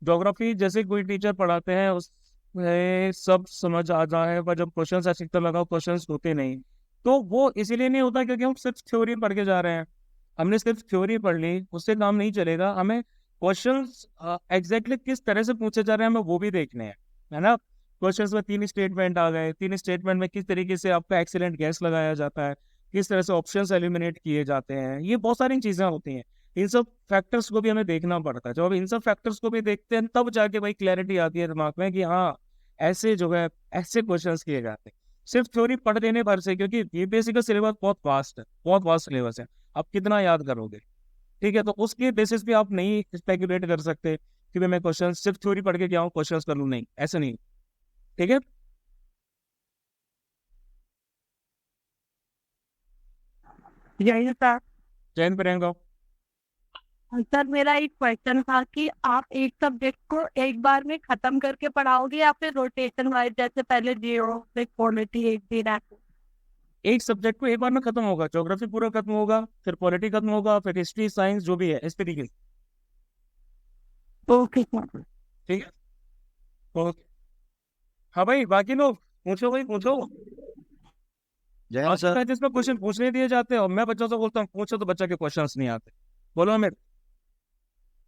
ज्योग्राफी जैसे कोई टीचर पढ़ाते हैं उसमें सब समझ आ जाए, पर जब क्वेश्चन ऐसे तो लगाओ क्वेश्चंस होते नहीं, तो वो इसीलिए नहीं होता क्योंकि हम सिर्फ थ्योरी पढ़ के जा रहे हैं। हमने सिर्फ थ्योरी पढ़ ली, उससे काम नहीं चलेगा, हमें क्वेश्चंस एग्जैक्टली किस तरह से पूछे जा रहे हैं हमें वो भी देखने हैं, है ना। क्वेश्चंस में 3 स्टेटमेंट आ गए, 3 स्टेटमेंट में किस तरीके से आपका एक्सीलेंट गैस लगाया जाता है, किस तरह से ऑप्शंस एलिमिनेट किए जाते हैं, ये बहुत सारी चीजें होती हैं। इन सब फैक्टर्स को भी हमें देखना पड़ता है। जब हम इन सब फैक्टर्स को भी देखते हैं तब जाके भाई क्लैरिटी आती है दिमाग में कि हाँ, ऐसे जो है ऐसे क्वेश्चंस किए जाते हैं। सिर्फ थ्योरी पढ़ देने भर से, क्योंकि यूपीएससी का सिलेबस बहुत वास्ट है, बहुत वास्ट सिलेबस है, आप कितना याद करोगे, ठीक है। तो उसके बेसिस पे आप नहीं स्पेकुलेट कर सकते कि भाई मैं क्वेश्चन सिर्फ थ्योरी पढ़ के क्या हूँ क्वेश्चंस कर लूँ, नहीं, ऐसा नहीं, ठीक है। यही सर। जैन प्रियंका। सर मेरा एक क्वेश्चन था कि आप एक सब्जेक्ट को एक बार में खत्म करके पढ़ाओगे या फिर रोटेशन वाइज, जैसे पहले जियो फिर पॉलिटी एक दिन ऐसे? एक सब्जेक्ट को एक बार में खत्म होगा, ज्योग्राफी पूरा खत्म होगा, फिर पॉलिटी खत्म होगा, फिर हिस्ट्री साइंस जो भी है इस तरीके से, ओके सर। ठीक है। ओके, हाँ भाई, बाकी लोग पूछो भाई, पूछो। जय आज सर। का जिसमें क्वेश्चन पूछने दिए जाते हैं और मैं बच्चों से बोलता हूँ पूछो, तो बच्चा के क्वेश्चंस नहीं आते। बोलो Amit.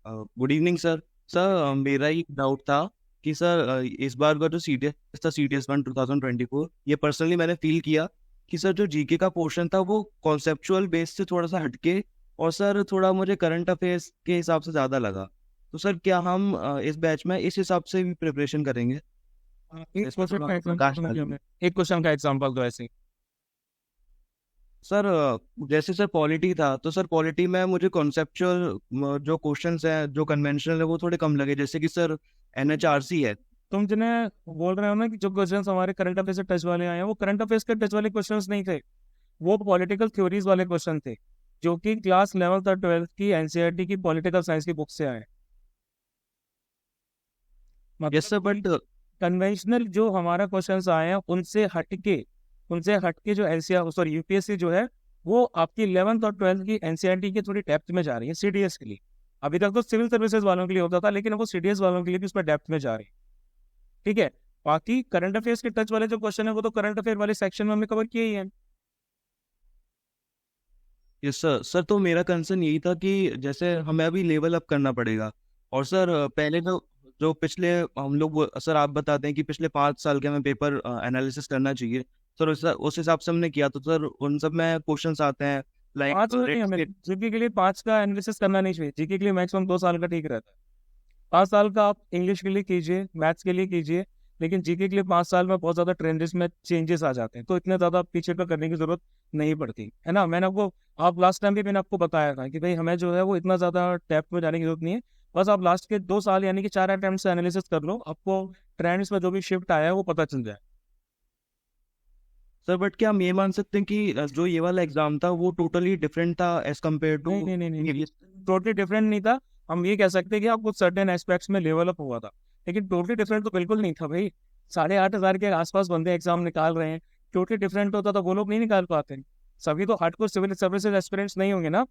Good evening sir. Sir मेरा एक डाउट था कि सर इस बार का जो CDS था, CDS 1 2024, ये पर्सनली मैंने फील किया कि सर जो जीके का पोर्शन था वो कॉन्सेप्चुअल बेस से थोड़ा सा हटके, और सर थोड़ा मुझे करंट अफेयर्स के हिसाब से ज़्यादा लगा। तो सर क्या हम इस बैच में इस हिसाब से भी प्रिपरेशन करेंगे? एक इस पर क्वेश्चन थोड़ा का प्रकाश एग्जांपल डालिए। एक क्वेश्चन का एग्जांपल दो ऐसे ही। सर जैसे सर पॉलिटी था, तो सर पॉलिटी में मुझे कॉन्सेप्चुअल जो क्वेश्चंस हैं, जो कन्वेंशनल है, वो थोड़े कम लगे। जैसे कि सर NHRC है। तुम जिन्हें बोल रहे हो ना कि जो क्वेश्चंस हमारे करंट अफेयर से टच वाले आए हैं, वो करंट अफेयर्स के टच वाले क्वेश्चंस नहीं थे, वो पॉलिटिकल थ्योरीज वाले क्वेश्चन थे, जो कि क्लास 11th और 12th की एनसीईआरटी की पॉलिटिकल साइंस की बुक से आए। यस सर, बट कन्वेंशनल जो हमारा क्वेश्चंस आए हैं उनसे हटके जो एनसीआर सॉरी यूपीएससी जो है वो आपकी 11th और 12th की एनसीईआरटी की थोड़ी डेप्थ में जा रही है सीडीएस के लिए। अभी तक तो सिविल सर्विसेज वालों के लिए होता था, लेकिन वो सीडीएस वालों के लिए भी उसमें डेप्थ में जा रही है, ठीक है। बाकी करंट अफेयर्स के टच वाले जो क्वेश्चन है वो तो करंट अफेयर वाले सेक्शन में हमने कवर किए ही है। Yes sir. सर तो मेरा कंसर्न यही था कि जैसे हमें अभी लेवल अप करना पड़ेगा, और सर पहले तो जो पिछले हम लोग सर आप बताते हैं कि पिछले 5 साल के हमें पेपर एनालिसिस करना चाहिए सर, उस हिसाब से हमने किया। तो सर उन सब में क्वेश्चंस आते हैं लाइक 5 नहीं, हमें जीके के लिए 5 का एनालिसिस करना नहीं चाहिए। जीके के लिए मैक्सिमम 2 साल का ठीक रहता है। 5 साल का आप इंग्लिश के लिए कीजिए, मैथ्स के लिए कीजिए, लेकिन जीके के लिए 5 साल में बहुत ज्यादा ट्रेंड्स में चेंजेस आ जाते हैं, तो इतने ज्यादा पीछे का करने की जरूरत नहीं पड़ती, है ना। मैंने आपको आप लास्ट टाइम भी मैंने आपको बताया था कि भाई हमें जो है वो इतना ज्यादा डेप्थ में जाने की जरूरत नहीं है। बस आप लास्ट के 2 साल यानी कि 4 अटेम्प्ट से एनालिसिस कर लो, आपको ट्रेंड्स में जो भी शिफ्ट आया है वो पता चल जाए। सर बट क्या हम ये मान सकते हैं कि जो ये वाला एग्जाम था वो टोटली डिफरेंट था एज कम्पेयर टू? नहीं नहीं नहीं नहीं, टोटली डिफरेंट नहीं था। हम ये कह सकते हैं कि आप कुछ सर्टेन एस्पेक्ट्स में लेवल अप हुआ था, लेकिन टोटली डिफरेंट तो बिल्कुल नहीं था भाई। 8,500 के आसपास बंदे एग्जाम निकाल रहे हैं, टोटली डिफरेंट होता तो वो लोग नहीं निकाल पाते। सभी तो हार्डकोर सिविल सर्विसेज एस्पिरेंट्स नहीं होंगे ना,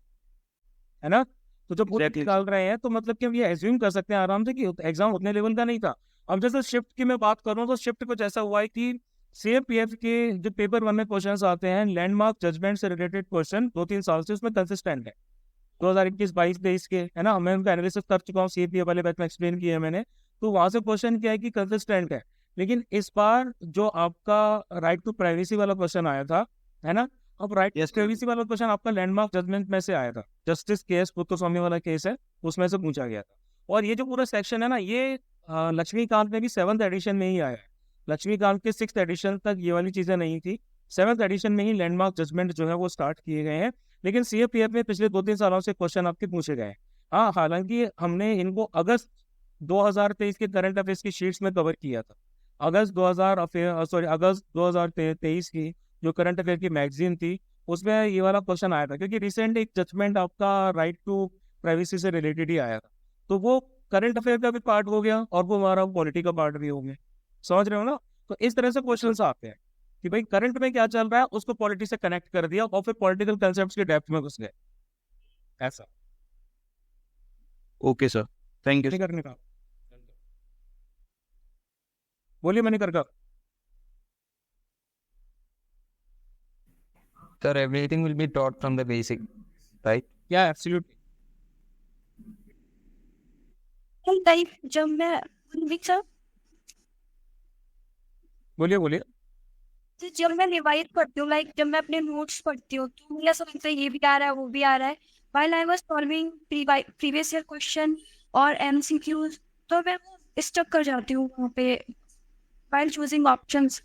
है ना। तो जब वो Exactly. निकाल रहे हैं तो मतलब कि हम ये एज्यूम कर सकते हैं आराम से कि एग्जाम उतने लेवल का नहीं था। अब जैसे शिफ्ट की मैं बात करूँ तो शिफ्ट कुछ ऐसा हुआ है कि CAPF के जो पेपर 1 में क्वेश्चन आते हैं, लैंडमार्क जजमेंट से रिलेटेड क्वेश्चन 2-3 साल से उसमें कंसिस्टेंट है, 2021, 22, 23 के, है ना। मैं उनका एनालिसिस कर चुका हूँ, CAPF वाले बैच में एक्सप्लेन किया है मैंने। तो वहां से क्वेश्चन क्या है कि कंसिस्टेंट है। लेकिन इस बार जो आपका राइट टू प्राइवेसी वाला क्वेश्चन आया था, है ना, अब right to Yes, sir. Privacy वाला क्वेश्चन आपका लैंडमार्क जजमेंट में से आया था, जस्टिस KS पुत्तस्वामी वाला केस है, उसमें से पूछा गया था। और ये जो पूरा सेक्शन है ना, ये लक्ष्मीकांत में भी 7th एडिशन में ही आया है। लक्ष्मीकांत के 6th एडिशन तक ये वाली चीजें नहीं थी, 7th एडिशन में ही लैंडमार्क जजमेंट जो है वो स्टार्ट किए गए हैं। लेकिन CAPF में पिछले 2-3 सालों से क्वेश्चन आपके पूछे गए हैं। हाँ, हालांकि हमने इनको अगस्त 2023 के करंट अफेयर्स की शीट्स में कवर किया था। अगस्त 2023 की जो करंट अफेयर की मैगजीन थी, उसमें ये वाला क्वेश्चन आया था, क्योंकि रिसेंट एक जजमेंट आपका राइट टू प्राइवेसी से रिलेटेड ही आया था। तो वो करंट अफेयर का भी पार्ट हो गया और वो हमारा पॉलिटी का पार्ट भी हो गया। समझ रहे हो ना। तो इस तरह से क्वेश्चन आते हैं कि भाई करंट में क्या चल रहा है उसको पॉलिटी से कनेक्ट कर दिया और फिर पॉलिटिकल कंसेप्ट के डेप्थ में घुस गए, ऐसा Okay, sir. Thank you. नहीं करने का। बोलिए मैंने कर Sir, everything will be taught from the basic, right? क्या एब्सोल्युटली। लाइक जब मैं सर बोलिए बोलिए। तो जब मैं रिवाइज करती हूँ, लाइक जब मैं अपने नोट्स पढ़ती हूँ, तो मुझे ऐसा लगता है ये भी आ रहा है वो भी आ रहा है। While I was solving previous year question और MCQs, तो मैं स्टक कर जाती हूँ वहाँ पे व्हाइल चूजिंग ऑप्शंस।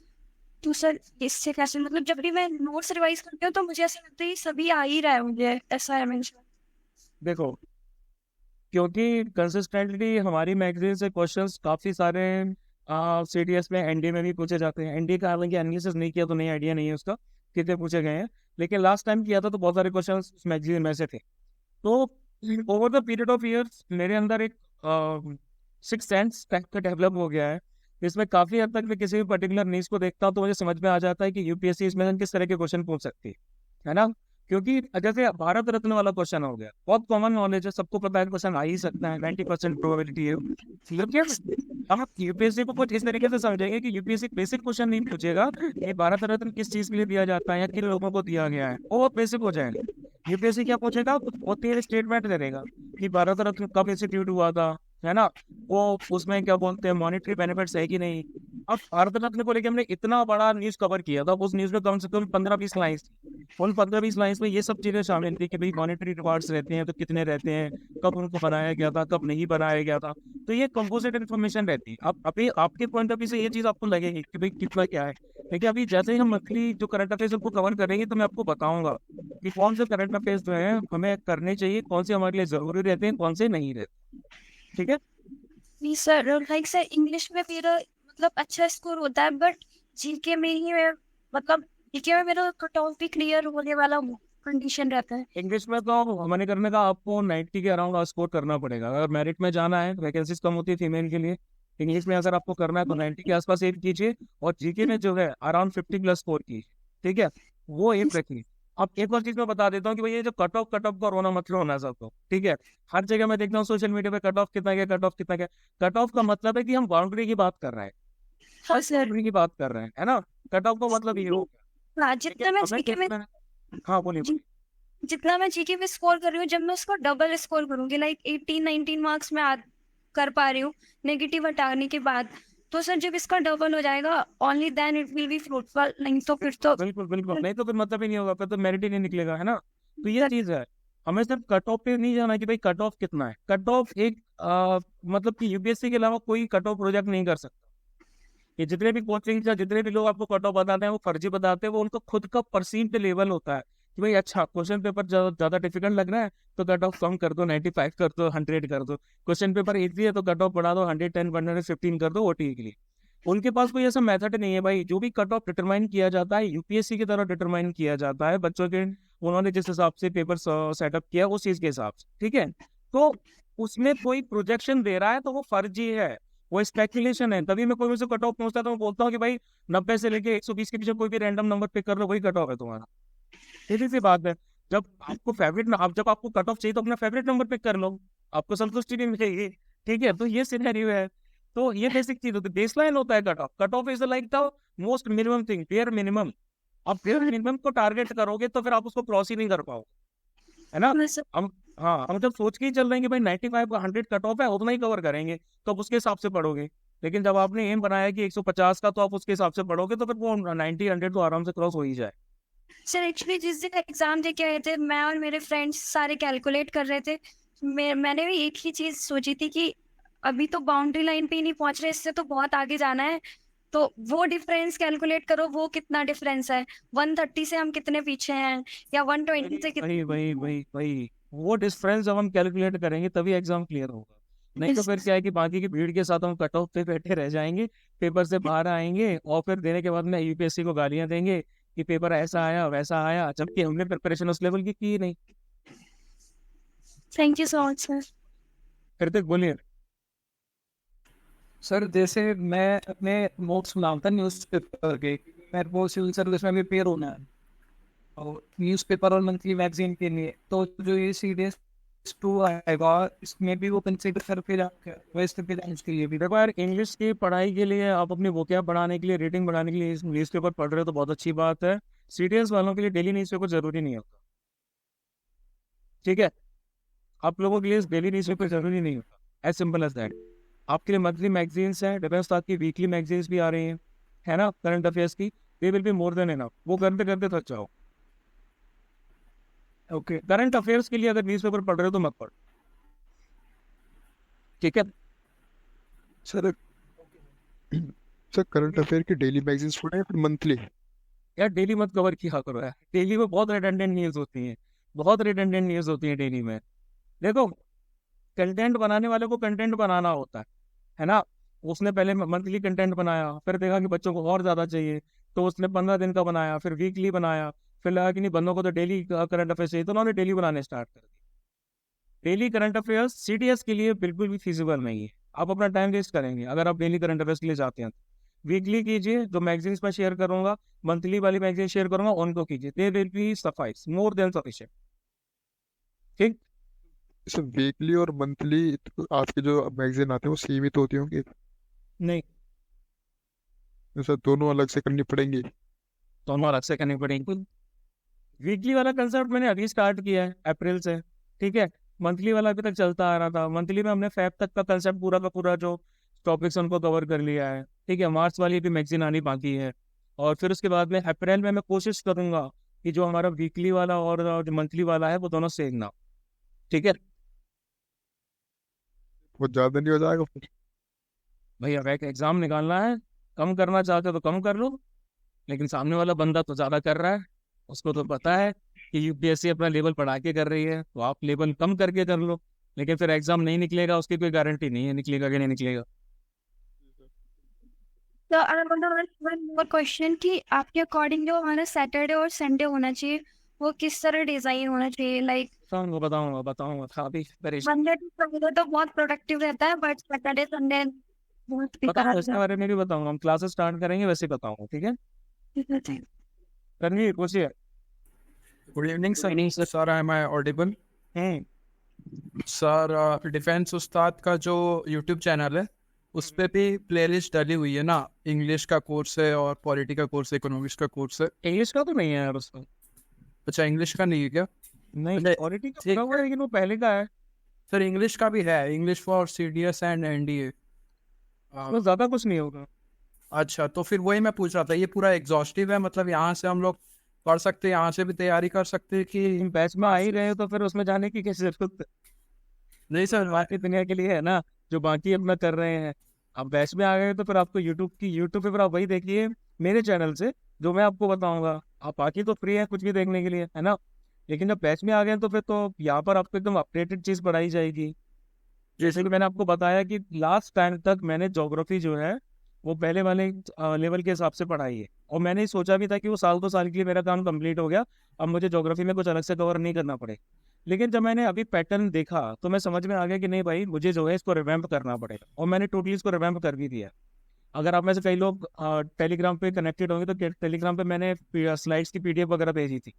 तो सर इससे कैसे, मतलब जब भी मैं नोट्स रिवाइज करती हूँ तो मुझे ऐसा लगता है ये सभी आ ही रहा है, मुझे ऐसा है। देखो, क्योंकि कंसिस्टेंटली हमारी मैगजीन से क्वेश्चंस काफ़ी सारे CDS में ND में भी पूछे जाते हैं। ND का हालांकि एनालिसिस नहीं किया तो नहीं आइडिया नहीं है उसका कितने पूछे गए हैं, लेकिन लास्ट टाइम किया था तो बहुत सारे क्वेश्चन उस मैगजीन में से थे। तो over the period of years मेरे अंदर एक सिक्स सेंस टाइप का डेवलप हो गया है, जिसमें काफ़ी हद तक मैं किसी भी पर्टिकुलर न्यूज़ को देखता हूँ तो मुझे समझ में आ जाता है कि UPSC इसमें किस तरह के क्वेश्चन पूछ सकती है ना। क्योंकि जैसे भारत रत्न वाला क्वेश्चन हो गया, बहुत कॉमन नॉलेज है, सबको पता है क्वेश्चन आ ही सकता है, 90% प्रोबेबिलिटी है। लेकिन हम UPSC को कुछ इस तरीके से समझेंगे कि UPSC बेसिक क्वेश्चन नहीं पूछेगा ये भारत रत्न किस चीज के लिए दिया जाता है या किन लोगों को दिया गया है, वो बेसिक हो जाएगा। UPSC क्या पूछेगा, वो 3 स्टेटमेंट दे देगा कि भारत रत्न कब इंस्टीट्यूट हुआ था, है ना, वो उसमें क्या बोलते हैं मॉनेटरी बेनिफिट्स है कि नहीं। अब भारत रत्न को लेकर हमने इतना बड़ा न्यूज कवर किया था, उस न्यूज में कम से कम 15-20 लाइन्स थी। उन 15-20 लाइन्स में ये सब चीजें शामिल थी कि भाई मॉनेटरी रिवार्ड्स रहते हैं तो कितने रहते हैं, कब उनको बनाया गया था, कब नहीं बनाया गया था। तो ये कंपोजिट इन्फॉर्मेशन रहती है। अब अभी आपके पॉइंट ऑफ व्यू से ये चीज आपको लगेगी कि भाई कितना क्या है, लेकिन अभी जैसे ही हम मंथली जो करंट अफेयर्स को कवर करेंगे तो मैं आपको बताऊंगा कि कौन से करंट अफेयर्स जो है हमें करने चाहिए, कौन से हमारे लिए जरूरी रहते हैं, कौन से नहीं रहते। ठीक है। नहीं सर, लाइक सर इंग्लिश में मेरा मतलब अच्छा स्कोर होता है, बट जीके में ही मैं मतलब जीके में मेरा कट ऑफ भी क्लियर होने वाला कंडीशन रहता है। इंग्लिश में तो मैंने करने का आपको 90 के अराउंड स्कोर करना पड़ेगा अगर मेरिट में जाना है। वैकेंसीज कम होती है फीमेल के लिए। इंग्लिश में अगर आपको करना है तो 90 के आसपास एम कीजिए, और जीके में जो है अराउंड 50+ स्कोर कीजिए। ठीक है, वो एम रखिए। अब एक और चीज मैं बता देता हूँ कि भाई ये जो कट ऑफ का रोना मतलब होना सबको, ठीक है। हर जगह मैं देखता हूँ सोशल मीडिया पे कट ऑफ कितना गया, कट ऑफ कितना गया। कट ऑफ का मतलब है कि हम बाउंड्री की बात कर रहे हैं, हाँ सर, बाउंड्री की बात कर रहे हैं, है ना। कट ऑफ का मतलब ये हो गया। हाँ जितना मैं हमें जीके में हाँ बोलिए। जितना मैं जीके में स्कोर कर रही हूँ, जब मैं उसको डबल स्कोर करूंगी, लाइक 18-19 मार्क्स में कर पा रही हूँ नेगेटिव हटाने के बाद, तो सर जब इसका डबल हो जाएगा only then it will be fruitful. नहीं तो फिर तो बिल्कुल बिल्कुल, नहीं तो फिर मतलब ही नहीं होगा, फिर तो मेरिट ही नहीं निकलेगा, है ना। तो ये चीज है, हमें सिर्फ कट ऑफ पे नहीं जाना कि भाई कट ऑफ कितना है। कट ऑफ एक मतलब कि UPSC के अलावा कोई कट ऑफ प्रोजेक्ट नहीं कर सकता। ये जितने भी कोचिंग या जितने भी लोग आपको कट ऑफ बताते हैं वो फर्जी बताते हैं, वो उनका खुद का परसीव्ड लेवल होता है कि भाई अच्छा क्वेश्चन पेपर ज्यादा डिफिकल्ट लग रहा है तो कट ऑफ कम कर दो, 95 कर दो, 100 कर दो। क्वेश्चन पेपर इजी है तो कट ऑफ बढ़ा दो, 110, 115 कर दो OTE के लिए। उनके पास कोई ऐसा मेथड नहीं है भाई। जो भी कट ऑफ डिटरमाइन किया जाता है UPSC की तरह डिटरमाइन किया जाता है बच्चों के, उन्होंने जिस हिसाब से पेपर सेटअप किया उस चीज के हिसाब से, ठीक है। तो उसमें कोई प्रोजेक्शन दे रहा है तो वो फर्जी है, वो स्पेकुलेशन है। तभी मैं कोई से कट ऑफ पहुंचता है तो मैं बोलता हूँ कि भाई 90 से लेके 120 के पीछे कोई भी रैंडम नंबर पिक कर लो, वही कट ऑफ है तुम्हारा। सीधी सी बात है। जब आपको जब आपको कट ऑफ चाहिए तो अपना फेवरेट नंबर पिक कर लो, आपको संतुष्टि भी मिलेगी। ठीक है, तो ये सिनेरियो है। तो ये बेसिक चीज होती है, बेसलाइन होता है cut off is like the most minimum thing, bare minimum. आप बेयर मिनिमम को टारगेट करोगे तो फिर आप उसको क्रॉस ही नहीं कर पाओगे, है ना। हाँ सर। हम जब सोच के ही चल रहे हैं कि भाई 95 का 100 कट ऑफ है, उतना ही कवर करेंगे, तो आप उसके हिसाब से पढ़ोगे। लेकिन जब आपने एम बनाया कि 150 का, तो आप उसके हिसाब से पढ़ोगे, तो फिर वो 90 100 तो आराम से क्रॉस हो ही जाए। सर एक्चुअली जिस दिन एग्जाम दे के आए थे, मैं और मेरे फ्रेंड्स सारे कैलकुलेट कर रहे थे। मैंने भी एक ही चीज सोची थी कि अभी तो बाउंड्री लाइन पे ही नहीं पहुंच रहे, इससे तो बहुत आगे जाना है। तो वो डिफरेंस कैलकुलेट करो, वो कितना डिफरेंस है, 130 से हम कितने पीछे हैं, या 120 से वही कितने। वही वही वही वो डिफरेंस जब हम कैलकुलेट करेंगे तभी एग्जाम क्लियर होगा। नहीं तो फिर क्या है कि बाकी की भीड़ के साथ हम कट ऑफ पे बैठे रह जाएंगे, पेपर से बाहर आएंगे, और फिर देने के बाद में यूपीएससी को गालियां देंगे कि पेपर ऐसा आया वैसा आया, जबकि हमने प्रिपरेशन उस लेवल की ही नहीं। Thank you so much sir. फिर तक बोलिए। सर जैसे मैं अपने नोट्स बनाता न्यूज़पेपर के, मेरे को सिविल सर्विस में भी पेयर होना है और न्यूज़पेपर और मंथली मैगजीन के लिए, तो जो ये सीरीज 2 आएगा इसमें भी वो कंसिडर करके वेस्ट के के लिए भी। देखो यार, इंग्लिश की पढ़ाई के लिए आप अपनी वोकैब बढ़ाने के लिए, रीडिंग बढ़ाने के लिए न्यूज़पेपर पढ़ रहे हो तो बहुत अच्छी बात है। सीडीएस वालों के लिए डेली न्यूज़पेपर जरूरी नहीं होता, ठीक है। आप लोगों के लिए डेली न्यूज़पेपर जरूरी नहीं होता, एज सिंपल एज दैट। आपके लिए मंथली मैगजीन्स हैं, डिफेंस उस्ताद की वीकली मैगजीन्स भी आ रही हैं, है ना, करंट अफेयर्स की, they will be more than enough. वो करते करते थक जाओ। ओके, करंट अफेयर्स के लिए अगर न्यूज़पेपर पढ़ रहे हो तो मत पढ़, ठीक है। सर सर करंट अफेयर की डेली मैगजीन्स पढ़े या फिर मंथली? यार डेली मत कवर किया करो यार, डेली में बहुत रिडंडेंट न्यूज़ होती हैं, बहुत रिडंडेंट न्यूज़ होती है डेली में। देखो, कंटेंट बनाने वाले को कंटेंट बनाना होता है ना। उसने पहले मंथली कंटेंट बनाया, फिर देखा कि बच्चों को और ज़्यादा चाहिए, तो उसने 15 दिन का बनाया, फिर वीकली बनाया, फिर लगा कि नहीं बंदों को तो डेली करंट अफेयर्स चाहिए, तो उन्होंने डेली बनाने स्टार्ट कर दिया। डेली करंट अफेयर्स सीटीएस के लिए बिल्कुल भी फिजिबल नहीं है, आप अपना टाइम वेस्ट करेंगे अगर आप डेली करंट अफेयर्स के लिए जाते हैं तो। वीकली कीजिए, जो मैगजीन्स में शेयर करूंगा, मंथली वाली मैगजीन शेयर करूंगा, उनको कीजिए, they will be suffice, more than sufficient, ठीक। सर वीकली और मंथली आपके जो मैगजीन आते हैं वो सीमित होती होंगी? नहीं, सर दोनों अलग से करनी पड़ेंगी? दोनों अलग से करनी पड़ेंगी। वीकली वाला कंसेप्ट मैंने अभी स्टार्ट किया है, अप्रैल से, ठीक है। मंथली वाला अभी तक चलता आ रहा था। मंथली में हमने फेब तक का कंसेप्ट पूरा का पूरा जो टॉपिक्स उनको कवर कर लिया है, ठीक है। मार्च वाली भी मैगजीन आनी बाकी है, और फिर उसके बाद में अप्रैल में मैं कोशिश करूंगा कि जो हमारा वीकली वाला और जो मंथली वाला है वो दोनों सेम ना हो, ठीक है। वो ज़्यादा नहीं हो जाएगा फिर? भाई अब एक एग्जाम निकालना है, कम करना चाहते हो तो कम कर लो, लेकिन सामने वाला बंदा तो ज्यादा कर रहा है, उसको तो पता है कि यूपीएससी अपना लेवल बढ़ा के कर रही है, तो आप लेवल कम करके कर लो। लेकिन फिर एग्जाम नहीं निकलेगा, उसकी कोई गारंटी नहीं है निकलेगा कि नहीं निकलेगा। तो I want one more question कि आपके अकॉर्डिंग जो हमारा सैटरडे और संडे होना चाहिए, वो किस तरह डिजाइन होना चाहिए? लाइक बताऊंगा बताऊंगा काफी परेशान। मंडे टू फ्राइडे तो बहुत प्रोडक्टिव रहता है, बट सैटरडे संडे बहुत पता बेकार है, इसके बारे में भी बताऊंगा, हम क्लासेस स्टार्ट करेंगे वैसे ही बताऊंगा, ठीक है। रहता है। रणवीर पूछिए। Good evening sir. Sir I am I audible? Sir defence उस्ताद का जो यूट्यूब चैनल है उस पे भी प्लेलिस्ट डाली हुई है ना, इंग्लिश का कोर्स है और पॉलिटी का कोर्स है, इकोनॉमिक्स का कोर्स है। इंग्लिश का तो नहीं है यार उसका। अच्छा इंग्लिश का नहीं है क्या? नहीं, नहीं, क्वालिटी का ठीक पूरा हुआ है, लेकिन वो पहले का है। सर इंग्लिश का भी है, English for CDS and NDA. उसमें ज्यादा कुछ नहीं होगा। अच्छा तो फिर वही मैं पूछ रहा था, ये पूरा एग्जॉस्टिव है, मतलब यहाँ से हम लोग पढ़ सकते हैं, यहाँ से भी तैयारी कर सकते हैं कि? बैच में आ ही रहे हो तो फिर उसमें जाने की कैसे जरूरत है? नहीं सर बाकी दुनिया के लिए है ना, जो बाकी अपना कर रहे हैं। आप बैच में आ गए तो फिर आपको यूट्यूब पे फिर आप वही देखिए मेरे चैनल से, जो मैं आपको बताऊंगा। आप बाकी तो फ्री है कुछ भी देखने के लिए, है ना। लेकिन जब बैच में आ गए तो फिर तो यहाँ पर आपको एकदम अपडेटेड चीज पढ़ाई जाएगी। जैसे कि मैंने आपको बताया कि लास्ट टाइम तक मैंने ज्योग्राफी जो है वो पहले वाले लेवल के हिसाब से पढ़ाई है, और मैंने सोचा भी था कि वो साल 2 साल के लिए मेरा काम कंप्लीट हो गया, अब मुझे ज्योग्राफी में कुछ अलग से कवर नहीं करना पड़े। लेकिन जब मैंने अभी पैटर्न देखा तो मैं समझ में आ गया कि नहीं भाई, मुझे जो है इसको रिवैम्प करना पड़ेगा, और मैंने टोटली इसको रिवैम्प कर भी दिया। अगर आप में से कई लोग टेलीग्राम पे कनेक्टेड होंगे तो टेलीग्राम पे मैंने स्लाइड्स की पीडीएफ वगैरह भेजी थी।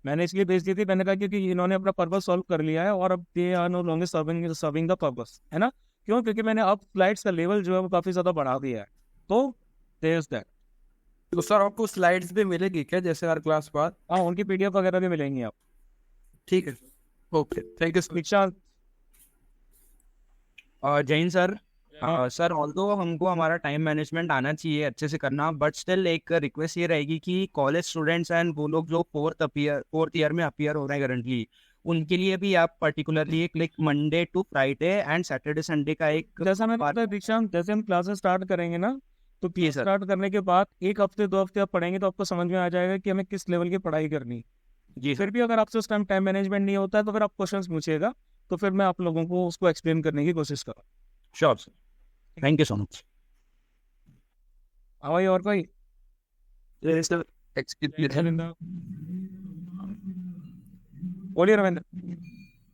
मैंने इसलिए भेज दी थी, मैंने कहा क्योंकि इन्होंने अपना पर्पस सॉल्व कर लिया है और अब they are no longer serving the purpose, है ना। क्यों? क्योंकि मैंने अब स्लाइड्स का लेवल जो है वो काफ़ी ज़्यादा बढ़ा दिया है। तो देयर इज दैट। तो सर आपको स्लाइड्स भी मिलेगी क्या जैसे हर क्लास बाद? हाँ, उनकी पीडीएफ वगैरह भी मिलेंगी आप। ठीक है, ओके, थैंक यू सर। दीक्षांत, जैन सर, हाँ। सर ऑल्दो हमको हमारा टाइम मैनेजमेंट आना चाहिए अच्छे से करना, बट स्टिल एक रिक्वेस्ट ये रहेगी कि कॉलेज स्टूडेंट्स एंड वो लोग जो फोर्थ ईयर में अपियर हो रहे हैं करंटली, उनके लिए भी आप पर्टिकुलरली एक like Monday to Friday and Saturday Sunday का एक जैसा मैंने बताया दीक्षांत, जैसे हम क्लासेस स्टार्ट करेंगे ना, तो जी सर। स्टार्ट करने के बाद 1 हफ्ते 2 हफ्ते आप पढ़ेंगे तो आपको समझ में आ जाएगा कि हमें किस लेवल की पढ़ाई करनी है। जी सर। फिर भी अगर आपसे उस टाइम टाइम मैनेजमेंट नहीं होता है तो फिर आप क्वेश्चंस पूछिएगा, तो फिर मैं आप लोगों को उसको एक्सप्लेन करने की कोशिश करूँ। Sure sir, thank you so much. भाई और कोई? Excuse बोलिए Ravindra.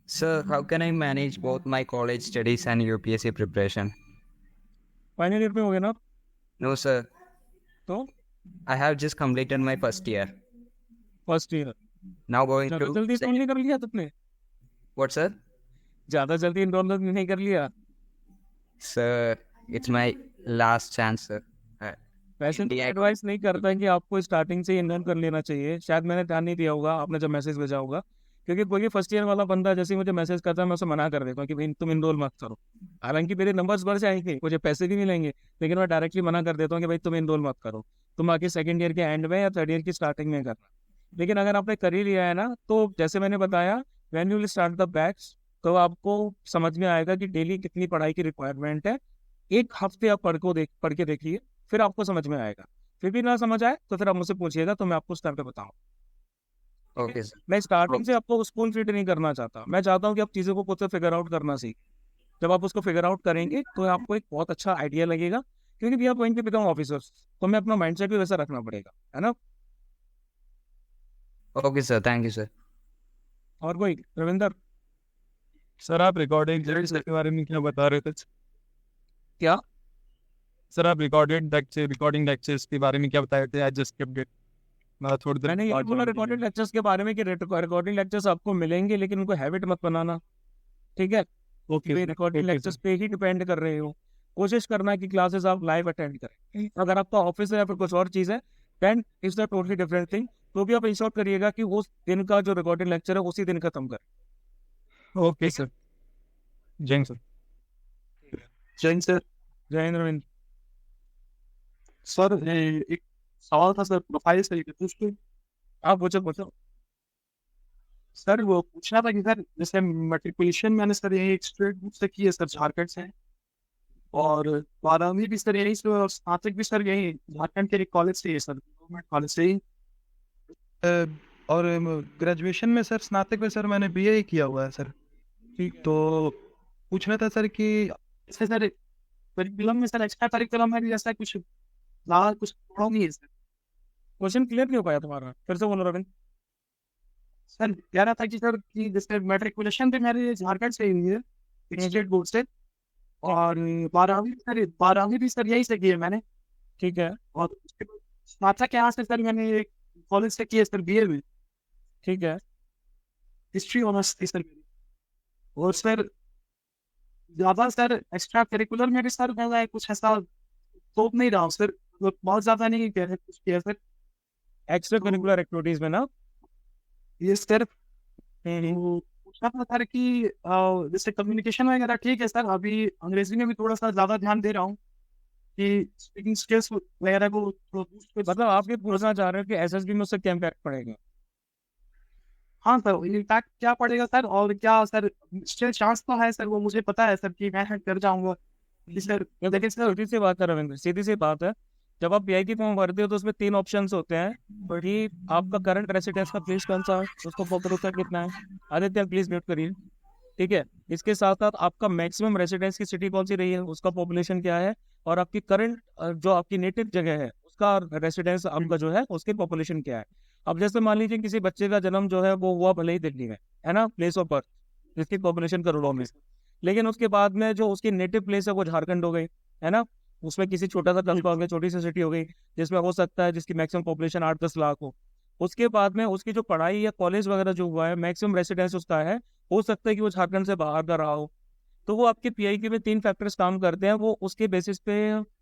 Sir, how can I manage both my college studies and UPSC preparation? Final year पे हो गए ना आप? No, sir. तो I have just completed my first year. First year. Now going ज़्यादा to जल्दी second. नहीं कर लिया तुमने? What, sir? ज़्यादा जल्दी इनरोल नहीं कर लिया? Sir, it's my last chance, sir. वैसे India- एडवाइस नहीं करता कि आपको स्टार्टिंग से इनरोल कर लेना चाहिए। शायद मैंने ध्यान नहीं दिया होगा, आपने जब मैसेज भेजा होगा, क्योंकि कोई भी फर्स्ट ईयर वाला बंदा जैसे ही मुझे मैसेज करता है मैं उसे मना कर देता हूँ कि भाई तुम इनरोल मत करो। हालांकि मेरे नंबर्स बढ़ जाएंगे, मुझे पैसे भी मिलेंगे, लेकिन मैं डायरेक्टली मना कर देता हूँ कि भाई तुम इनरोल मत करो, तुम आगे सेकंड ईयर के एंड में या थर्ड ईयर की स्टार्टिंग में करना। लेकिन अगर आपने कर ही लिया है ना, तो जैसे मैंने बताया, when you will start the batch, तो आपको समझ में आएगा कि डेली कितनी पढ़ाई की रिक्वायरमेंट है। 1 हफ्ते आप पढ़ के देखिए, फिर आपको समझ में आएगा। फिर भी ना समझ आए तो फिर आप मुझसे पूछिएगा, तो मैं आपको उस टाइम पे बताऊँ। Okay, sir. मैं स्टार्टिंग से आपको स्कूल फिट नहीं करना चाहता। मैं चाहता हूँ कि आप चीज़ों को खुद से फिगर आउट करना सीख। जब आप उसको फिगर आउट करेंगे तो आपको एक बहुत अच्छा आइडिया लगेगा, क्योंकि we are going to become officers, तो मैं अपना माइंडसेट भी वैसा रखना पड़ेगा, है ना? Okay, sir. Thank you, sir. और कोई? रविंदर। सर आप रिकॉर्डेड लेक्चर के बारे में क्या बता रहे थे? क्या? सर आप रिकॉर्डिंग लेक्चर्स के बारे में क्या बताए थे? I just kept it. मैं थोड़ी देर मैंने ये बाद बोला join रिकॉर्डेड किया। लेक्चर्स के बारे में कि रिकॉर्डिंग लेक्चर्स आपको मिलेंगे, लेकिन उनको हैबिट मत बनाना, ठीक है? ओके रिकॉर्डिंग लेक्चर्स पे ही डिपेंड कर रहे हो। कोशिश करना कि क्लासेस आप लाइव अटेंड करें। अगर आपका ऑफिस है या फिर कुछ और चीज़ है, then is the totally different thing. तो भी आप इंश्योर करिएगा कि उस दिन का जो रिकॉर्डिंग लेक्चर है उसी दिन खत्म करें। Okay sir, Jain sir. Jain sir, जय हिंद रविंद्र। सर एक सवाल था सर, प्रोफाइल से रिलेटेड उस पे। आप पूछो। सर वो पूछना था कि सर जैसे मैट्रिकुलेशन मैंने सर यही एक स्ट्रेट बुक से की है सर, झारखंड से, और 12वीं भी सर यही से, और स्नातक भी सर यही झारखंड के एक कॉलेज से ही है सर, गवर्नमेंट कॉलेज से ही। और ग्रेजुएशन में सर, स्नातक में सर मैंने बीए ही किया हुआ है सर। ठीक है। तो पूछना था सर कि इससे सर करिकुलम में सर, एक्स्ट्रा करिकुलम में जैसा कुछ ज़्यादा कुछ पढ़ा नहीं है सर। क्वेश्चन क्लियर नहीं हो पाया तुम्हारा, फिर से बोलो रविंद्र। सर कह रहा था कि सर कि जैसे मैट्रिकुलेशन भी मेरे झारखंड से ही हुई है, स्टेट बोर्ड से, और 12वीं भी सर यही से की है मैंने। ठीक है। और उसके बाद स्नातक यहाँ से सर मैंने एक कॉलेज से की है सर, बीए में ठीक है। हिस्ट्री ऑनर्स थी सर मेरी। और सर ज़्यादा सर एक्स्ट्रा करिकुलर में भी सर मैं कुछ ऐसा सोच नहीं रहा हूँ सर, मतलब बहुत ज़्यादा नहीं कह रहे कुछ किया सर। एक्स्ट्रा करिकुलर एक्टिविटीज में ना, ये सर तो पूछना था सर कि जैसे कम्युनिकेशन वगैरह ठीक है सर, अभी अंग्रेजी में भी थोड़ा सा ज़्यादा ध्यान दे रहा हूँ कि स्पीकिंग स्किल्स वगैरह को थोड़ा boost कर- मतलब आप ये पूछना चाह रहे हो कि एसएसबी में उससे क्या इम्पैक्ट पड़ेगा? हाँ सर, इम्पैक्ट क्या पड़ेगा सर, और क्या सर स्टिल चांस तो है सर, वो मुझे पता है सर कि मैं कर जाऊंगा जी सर। लेकिन सर सीधी सी बात है रविंद्र, सीधी सी बात है, जब आप पीआई की फॉर्म भरते हो तो उसमें 3 ऑप्शंस होते हैं। बड़ी आपका करंट रेसिडेंस का प्लेस कौन सा है, उसको पॉपुलेशन कितना है। आदित्य प्लीज म्यूट करिए, ठीक है? इसके साथ साथ आपका मैक्सिमम रेसिडेंस की सिटी कौन सी रही है, उसका पॉपुलेशन क्या है, और आपकी करंट जो आपकी नेटिव जगह है उसका रेसिडेंस आपका जो है उसकी पॉपुलेशन क्या है। अब जैसे मान लीजिए किसी बच्चे का जन्म जो है वो हुआ भले ही दिल्ली में, है ना, प्लेस ऑफ बर्थ, जिसकी पॉपुलेशन करोड़ों में, लेकिन उसके बाद में जो उसकी नेटिव प्लेस है वो झारखंड हो गई, है ना, उसमें किसी छोटा सा कस्बा हो गया, छोटी सी सिटी हो गई, जिसमें हो सकता है जिसकी मैक्सिमम पॉपुलेशन 8-10 लाख हो। उसके बाद में उसकी जो पढ़ाई या कॉलेज वगैरह जो हुआ है, मैक्सिमम रेसिडेंस उसका है, हो सकता है कि वो झारखंड से बाहर का रहा हो, तो वो आपके पीआईक्यू में 3 फैक्टर्स काम करते हैं। वो उसके बेसिस पे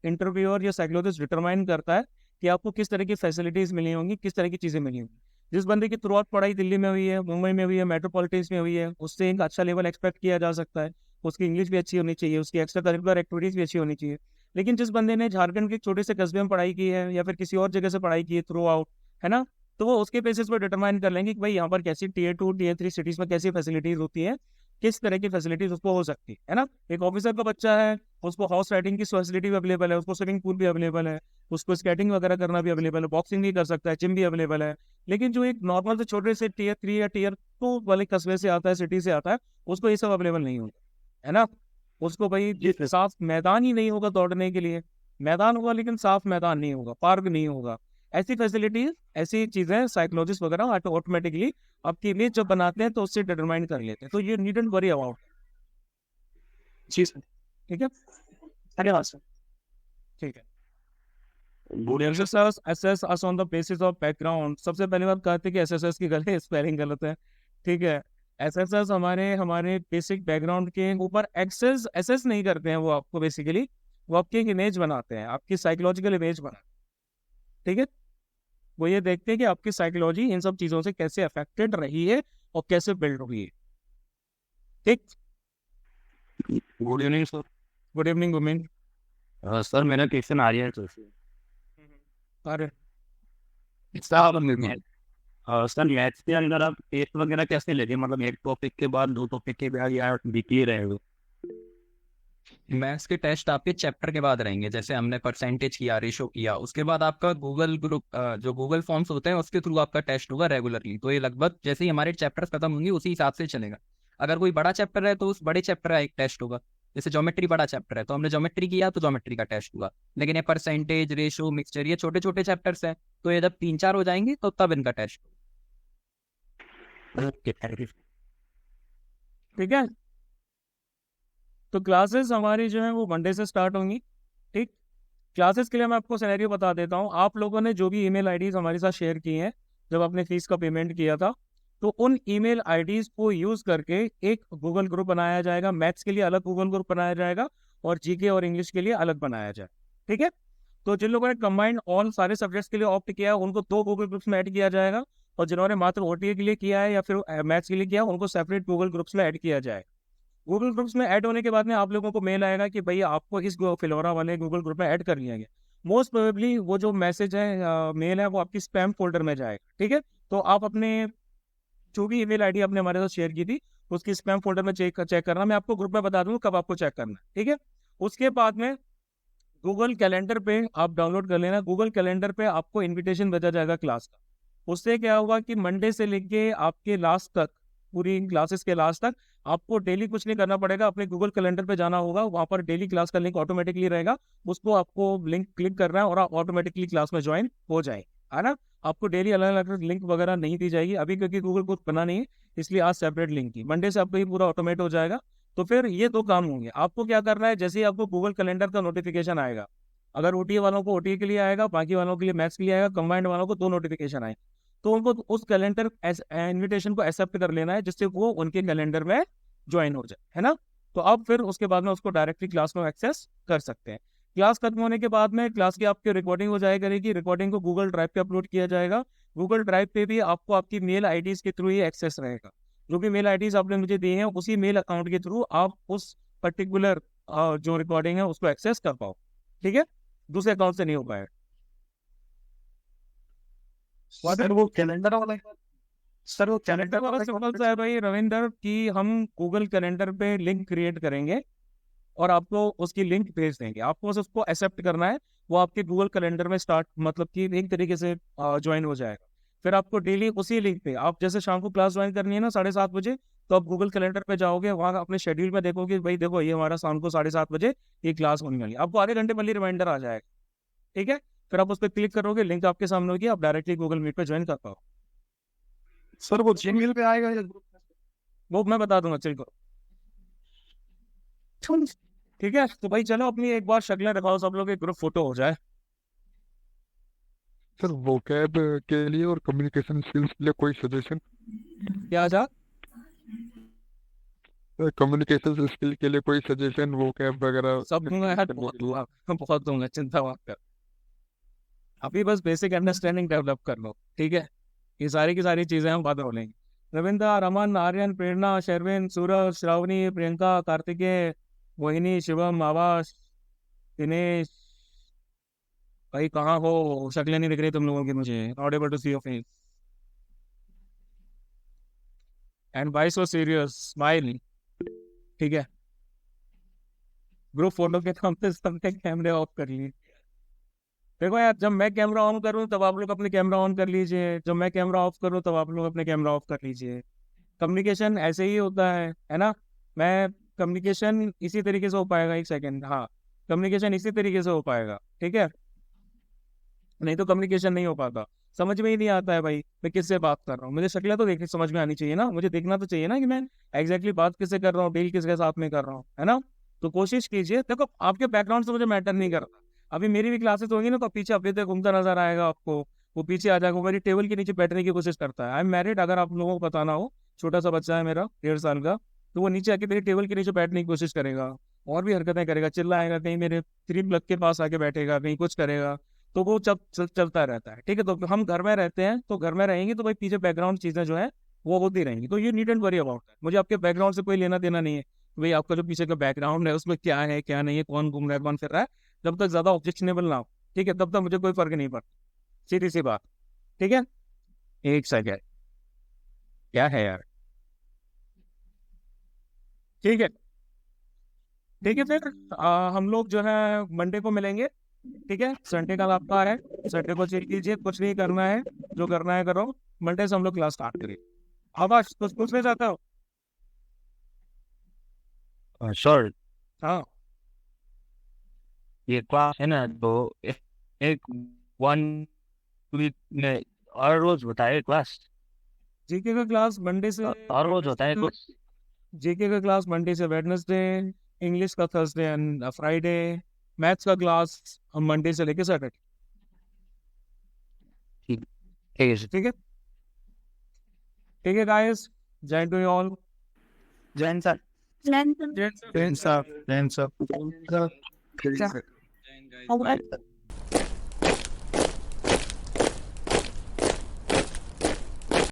इंटरव्यूअर या साइकोलॉजिस्ट डिटरमाइन करता है कि आपको किस तरह की फैसिलिटीज़ मिली होंगी, किस तरह की चीज़ें मिली होंगी। जिस बंदे की थ्रू आउट पढ़ाई दिल्ली में हुई है, मुंबई में हुई है, मेट्रोपॉलिटन्स में हुई है, उससे एक अच्छा लेवल एक्सपेक्ट किया जा सकता है। उसकी इंग्लिश भी अच्छी होनी चाहिए, उसकी एक्स्ट्रा करिकुलर एक्टिविटीज़ भी अच्छी होनी चाहिए। लेकिन जिस बंदे ने झारखंड के एक छोटे से कस्बे में पढ़ाई की है या फिर किसी और जगह से पढ़ाई की है थ्रू आउट, है ना, तो वो उसके बेसिस पर डिटरमाइन कर लेंगे कि भाई यहाँ पर कैसी टीयर 2 टीयर 3 सिटीज़ में कैसी फैसिलिटीज़ होती हैं, किस तरह की फैसिलिटीज उसको हो सकती है ना। एक ऑफिसर का बच्चा है, उसको हॉर्स राइडिंग की फैसिलिटी भी अवेलेबल है, उसको स्विमिंग पूल भी अवेलेबल है, उसको स्केटिंग वगैरह करना भी अवेलेबल है, बॉक्सिंग भी कर सकता है, जिम भी अवेलेबल है। लेकिन जो एक नॉर्मल से छोटे से टीयर 3 या टीयर 2 वाले कस्बे से आता है, सिटी से आता है, उसको ये सब अवेलेबल नहीं होगा, है ना। उसको भाई साफ मैदान ही नहीं होगा दौड़ने के लिए, मैदान होगा लेकिन साफ मैदान नहीं होगा, पार्क नहीं होगा। ऐसी फैसिलिटीज, ऐसी चीजें साइकोलॉजिस्ट वगैरह ऑटोमेटिकली आपके लिए जब बनाते हैं तो उससे डिटरमाइन कर लेते हैं। तो ये नीडंट वरी अबाउट। जी सर, ठीक है, धन्यवाद सर। ठीक है। assess us on the basis of background। सबसे पहली बात कहते हैं कि एसएसएस की गलत स्पेलिंग गलत है, ठीक है। एसएसएस हमारे हमारे बेसिक बैकग्राउंड के ऊपर एसेस नहीं करते हैं, वो आपको बेसिकली वो आपकी एक इमेज बनाते हैं, आपकी साइकोलॉजिकल इमेज बनाते हैं, ठीक है। वो ये देखते हैं कि आपकी साइकोलॉजी इन सब चीज़ों से कैसे अफेक्टेड रही है और कैसे बिल्ड हुई है, ठीक। Good evening sir. Good evening गुमिन। सर मेरा क्वेश्चन आ रहा है अरे सर मैथ्स के अंदर आप टेस्ट वगैरह कैसे लेते हैं, मतलब एक टॉपिक के बाद 2 टॉपिक के बाद या बीती रहे हो? मैथ्स के टेस्ट आपके चैप्टर के बाद रहेंगे, जैसे हमने परसेंटेज किया, रेशो किया, उसके बाद आपका गूगल ग्रुप जो गूगल फॉर्म्स होते हैं उसके थ्रू आपका टेस्ट होगा रेगुलरली। तो ये लगभग जैसे ही हमारे चैप्टर्स खत्म होंगे उसी हिसाब से चलेगा। अगर कोई बड़ा चैप्टर है तो उस बड़े चैप्टर का एक टेस्ट होगा। जैसे ज्योमेट्री बड़ा चैप्टर है तो हमने ज्योमेट्री किया तो ज्योमेट्री का टेस्ट हुआ। लेकिन ये परसेंटेज, रेशो, मिक्सचर ये छोटे छोटे चैप्टर्स हैं, तो ये जब 3-4 हो जाएंगे तो तब इनका टेस्ट होगा। Okay, thank you. ठीक है। तो क्लासेस हमारी जो है वो मंडे से स्टार्ट होंगी, ठीक। क्लासेस के लिए मैं आपको सिनेरियो बता देता हूँ। आप लोगों ने जो भी ईमेल आईडीज हमारे साथ शेयर की हैं जब आपने फीस का पेमेंट किया था, तो उन ईमेल आईडीज को यूज करके एक गूगल ग्रुप बनाया जाएगा। मैथ्स के लिए अलग गूगल ग्रुप बनाया जाएगा और जीके और इंग्लिश के लिए अलग बनाया जाए, ठीक है। तो जिन लोगों ने कंबाइंड ऑल सारे सब्जेक्ट्स के लिए ऑप्ट किया है उनको 2 गूगल ग्रुप्स में ऐड किया जाएगा, और जिन्होंने मात्र ओटीए के लिए किया है या फिर मैथ्स के लिए किया उनको सेपरेट गूगल ग्रुप्स में ऐड किया जाए। गूगल ग्रुप्स में ऐड होने के बाद में आप लोगों को मेल आएगा कि भैया आपको इस फिलोरा वाले गूगल ग्रुप में ऐड कर लिया गया। मोस्ट प्रोबेबली वो जो मैसेज है, मेल है, वो आपकी स्पैम फोल्डर में जाएगा, ठीक है। तो आप अपने जो भी ईमेल आईडी आपने हमारे साथ शेयर की थी उसकी स्पैम फोल्डर में चेक करना। मैं आपको ग्रुप में बता दूंगा कब आपको चेक करना है, ठीक है। उसके बाद में गूगल कैलेंडर पे आप डाउनलोड कर लेना। गूगल कैलेंडर पे आपको इन्विटेशन भेजा जाएगा क्लास का। उससे क्या होगा कि मंडे से लेके आपके लास्ट तक, पूरी क्लासेस के लास्ट तक आपको डेली कुछ नहीं करना पड़ेगा। अपने गूगल कैलेंडर पे जाना होगा, वहाँ पर डेली क्लास का लिंक ऑटोमेटिकली रहेगा, उसको आपको लिंक क्लिक करना है और आप ऑटोमेटिकली क्लास में ज्वाइन हो जाए, है ना। आपको डेली अलग अलग लिंक वगैरह नहीं दी जाएगी अभी, क्योंकि गूगल कुछ बना नहीं है, इसलिए आज सेपरेट लिंक की। मंडे से आपको ये पूरा ऑटोमेट हो जाएगा। तो फिर ये 2 काम होंगे। आपको क्या करना है, जैसे ही आपको गूगल कैलेंडर का नोटिफिकेशन आएगा, अगर ओटीए वालों को ओटीए के लिए आएगा, बाकी वालों के लिए मैथ्स के लिए आएगा, कंबाइंड वालों को 2 नोटिफिकेशन आए, तो उनको उस कैलेंडर इन्विटेशन को एक्सेप्ट कर लेना है, जिससे वो उनके कैलेंडर में ज्वाइन हो जाए, है ना। तो अब फिर उसके बाद में उसको डायरेक्टली क्लास में एक्सेस कर सकते हैं। क्लास खत्म होने के बाद में क्लास की आपकी रिकॉर्डिंग हो जाया करेगी। रिकॉर्डिंग को गूगल ड्राइव पे अपलोड किया जाएगा। गूगल ड्राइव पे भी आपको आपकी मेल आईडीज के थ्रू ही एक्सेस रहेगा। जो भी मेल आईडीज आपने मुझे दी हैं उसी मेल अकाउंट के थ्रू आप उस पर्टिकुलर जो रिकॉर्डिंग है उसको एक्सेस कर पाओ, ठीक है। दूसरे अकाउंट से नहीं हो पाएगा। सर वो कैलेंडर वाला सर वो कैलेंडर वाला सिंपल सा है भाई रविंदर, कि हम गूगल कैलेंडर पे लिंक क्रिएट करेंगे और आपको उसकी लिंक भेज देंगे। आपको बस उसको एक्सेप्ट करना है, वो आपके गूगल कैलेंडर में स्टार्ट मतलब कि एक तरीके से ज्वाइन हो जाएगा। फिर आपको डेली उसी लिंक पे, आप जैसे शाम को क्लास ज्वाइन करनी है ना 7:30 बजे, तो आप गूगल कैलेंडर पे जाओगे, वहाँ अपने शेड्यूल में देखोगे भाई देखो ये हमारा शाम को 7:30 बजे ये क्लास होने वाली, आपको आधे घंटे पहले रिमाइंडर आ जाएगा, ठीक है। फिर आप उस पर क्लिक करोगे, लिंक आपके सामने होगी, आप डायरेक्टली गूगल मीट पे ज्वाइन कर पाओ। सर वो जीमेल पे आएगा या ग्रुप में? वो मैं बता दूंगा, चल करो, ठीक है। तो भाई चलो अपनी एक बार शक्लें दिखाओ, सब लोग एक ग्रुप फोटो हो जाए। सर वोकैब के लिए और कम्युनिकेशन स्किल्स के लिए कोई सजेशन? क्या जा कम्युनिकेशन स्किल के लिए कोई सजेशन वो कैब वगैरह सब दूंगा यार, बहुत दूंगा, बहुत दूंगा, चिंता मत कर। अभी बस बेसिक अंडरस्टैंडिंग डेवलप कर लो, ठीक है? ये सारी की सारी चीजें हम बाद में बोलेंगे। रविंद्र, रमन, आर्यन, प्रेरणा, शर्विन, सूरज, श्रावणी, प्रियंका, कार्तिकेय, मोहिनी, शिवम, आवास, दिनेश, भाई कहाँ हो? शक्लें नहीं दिख रही तुम लोगों की मुझे। Not able to see your face and why so serious, smile, ठीक है? ग्रुप फोटो के नाम पे सबने कैमरे ऑफ कर लिए। देखो यार, जब मैं कैमरा ऑन करूँ तब आप लोग अपने कैमरा ऑन कर लीजिए, जब मैं कैमरा ऑफ करूँ तब आप लोग अपने कैमरा ऑफ कर लीजिए। कम्युनिकेशन ऐसे ही होता है ना? मैं कम्युनिकेशन इसी तरीके से हो पाएगा, एक सेकेंड, हाँ, कम्युनिकेशन इसी तरीके से हो पाएगा, ठीक है? नहीं तो कम्युनिकेशन नहीं हो पाता। समझ में ही नहीं आता है भाई मैं किससे बात कर रहा हूँ। मुझे शक्लें तो देखनी समझ में आनी चाहिए ना, मुझे देखना तो चाहिए ना कि मैं एग्जैक्टली बात किससे कर रहा हूँ, डील किसके साथ में कर रहा हूँ, है ना? तो कोशिश कीजिए। देखो, आपके बैकग्राउंड से मुझे मैटर नहीं करता। अभी मेरी भी क्लासेस होंगी ना, तो पीछे अपने तक घूमता नजर आएगा आपको, वो पीछे आ जाएगा, वो मेरी टेबल के नीचे बैठने की कोशिश करता है। आई एम मैरिड, अगर आप लोगों को पता ना हो, छोटा सा बच्चा है मेरा 1.5 साल का, तो वो नीचे आके मेरी टेबल के नीचे बैठने की कोशिश करेगा, और भी हरकतें करेगा, चिल्लाएगा, कहीं मेरे 3 प्लग के पास आके बैठेगा, कहीं कुछ करेगा। तो वो चलता रहता है, ठीक है? तो हम घर में रहते हैं, तो घर में रहेंगे तो भाई पीछे बैकग्राउंड चीजें जो है वो होती रहेंगी। तो ये नीड एंड वरी अबाउट है, मुझे आपके बैकग्राउंड से कोई लेना देना नहीं है। भाई आपका जो पीछे का बैकग्राउंड है उसमें क्या है क्या नहीं है, कौन घूम रहा है कौन फिर रहा है, जब तक ज्यादा ऑब्जेक्शनेबल ना हो, ठीक है, तब तक मुझे कोई फर्क नहीं पड़ता। सीधी सी बात, ठीक है? एक सेकेंड, क्या है यार? ठीक है, ठीक है, फिर हम लोग जो है मंडे को मिलेंगे, ठीक है? संडे का आपका है, संडे को चेक कीजिए, कुछ नहीं करना है, जो करना है करो। मंडे से हम लोग क्लास स्टार्ट करेंगे। आवाज कुछ पूछना चाहता हो? सर हाँ, ये क्लास है ना, तो एक 1 वीक में हर रोज होता है क्लास? जीके का क्लास मंडे से हर रोज होता है क्लास? जीके का क्लास मंडे से वेडनेसडे, इंग्लिश का थर्सडे एंड फ्राइडे, मैथ्स का क्लास हम मंडे से लेके सैटरडे, ठीक है सर। ठीक है? ठीक है गाइस, जय to you all. Jain sir. Then Jain sir. Jain sir. how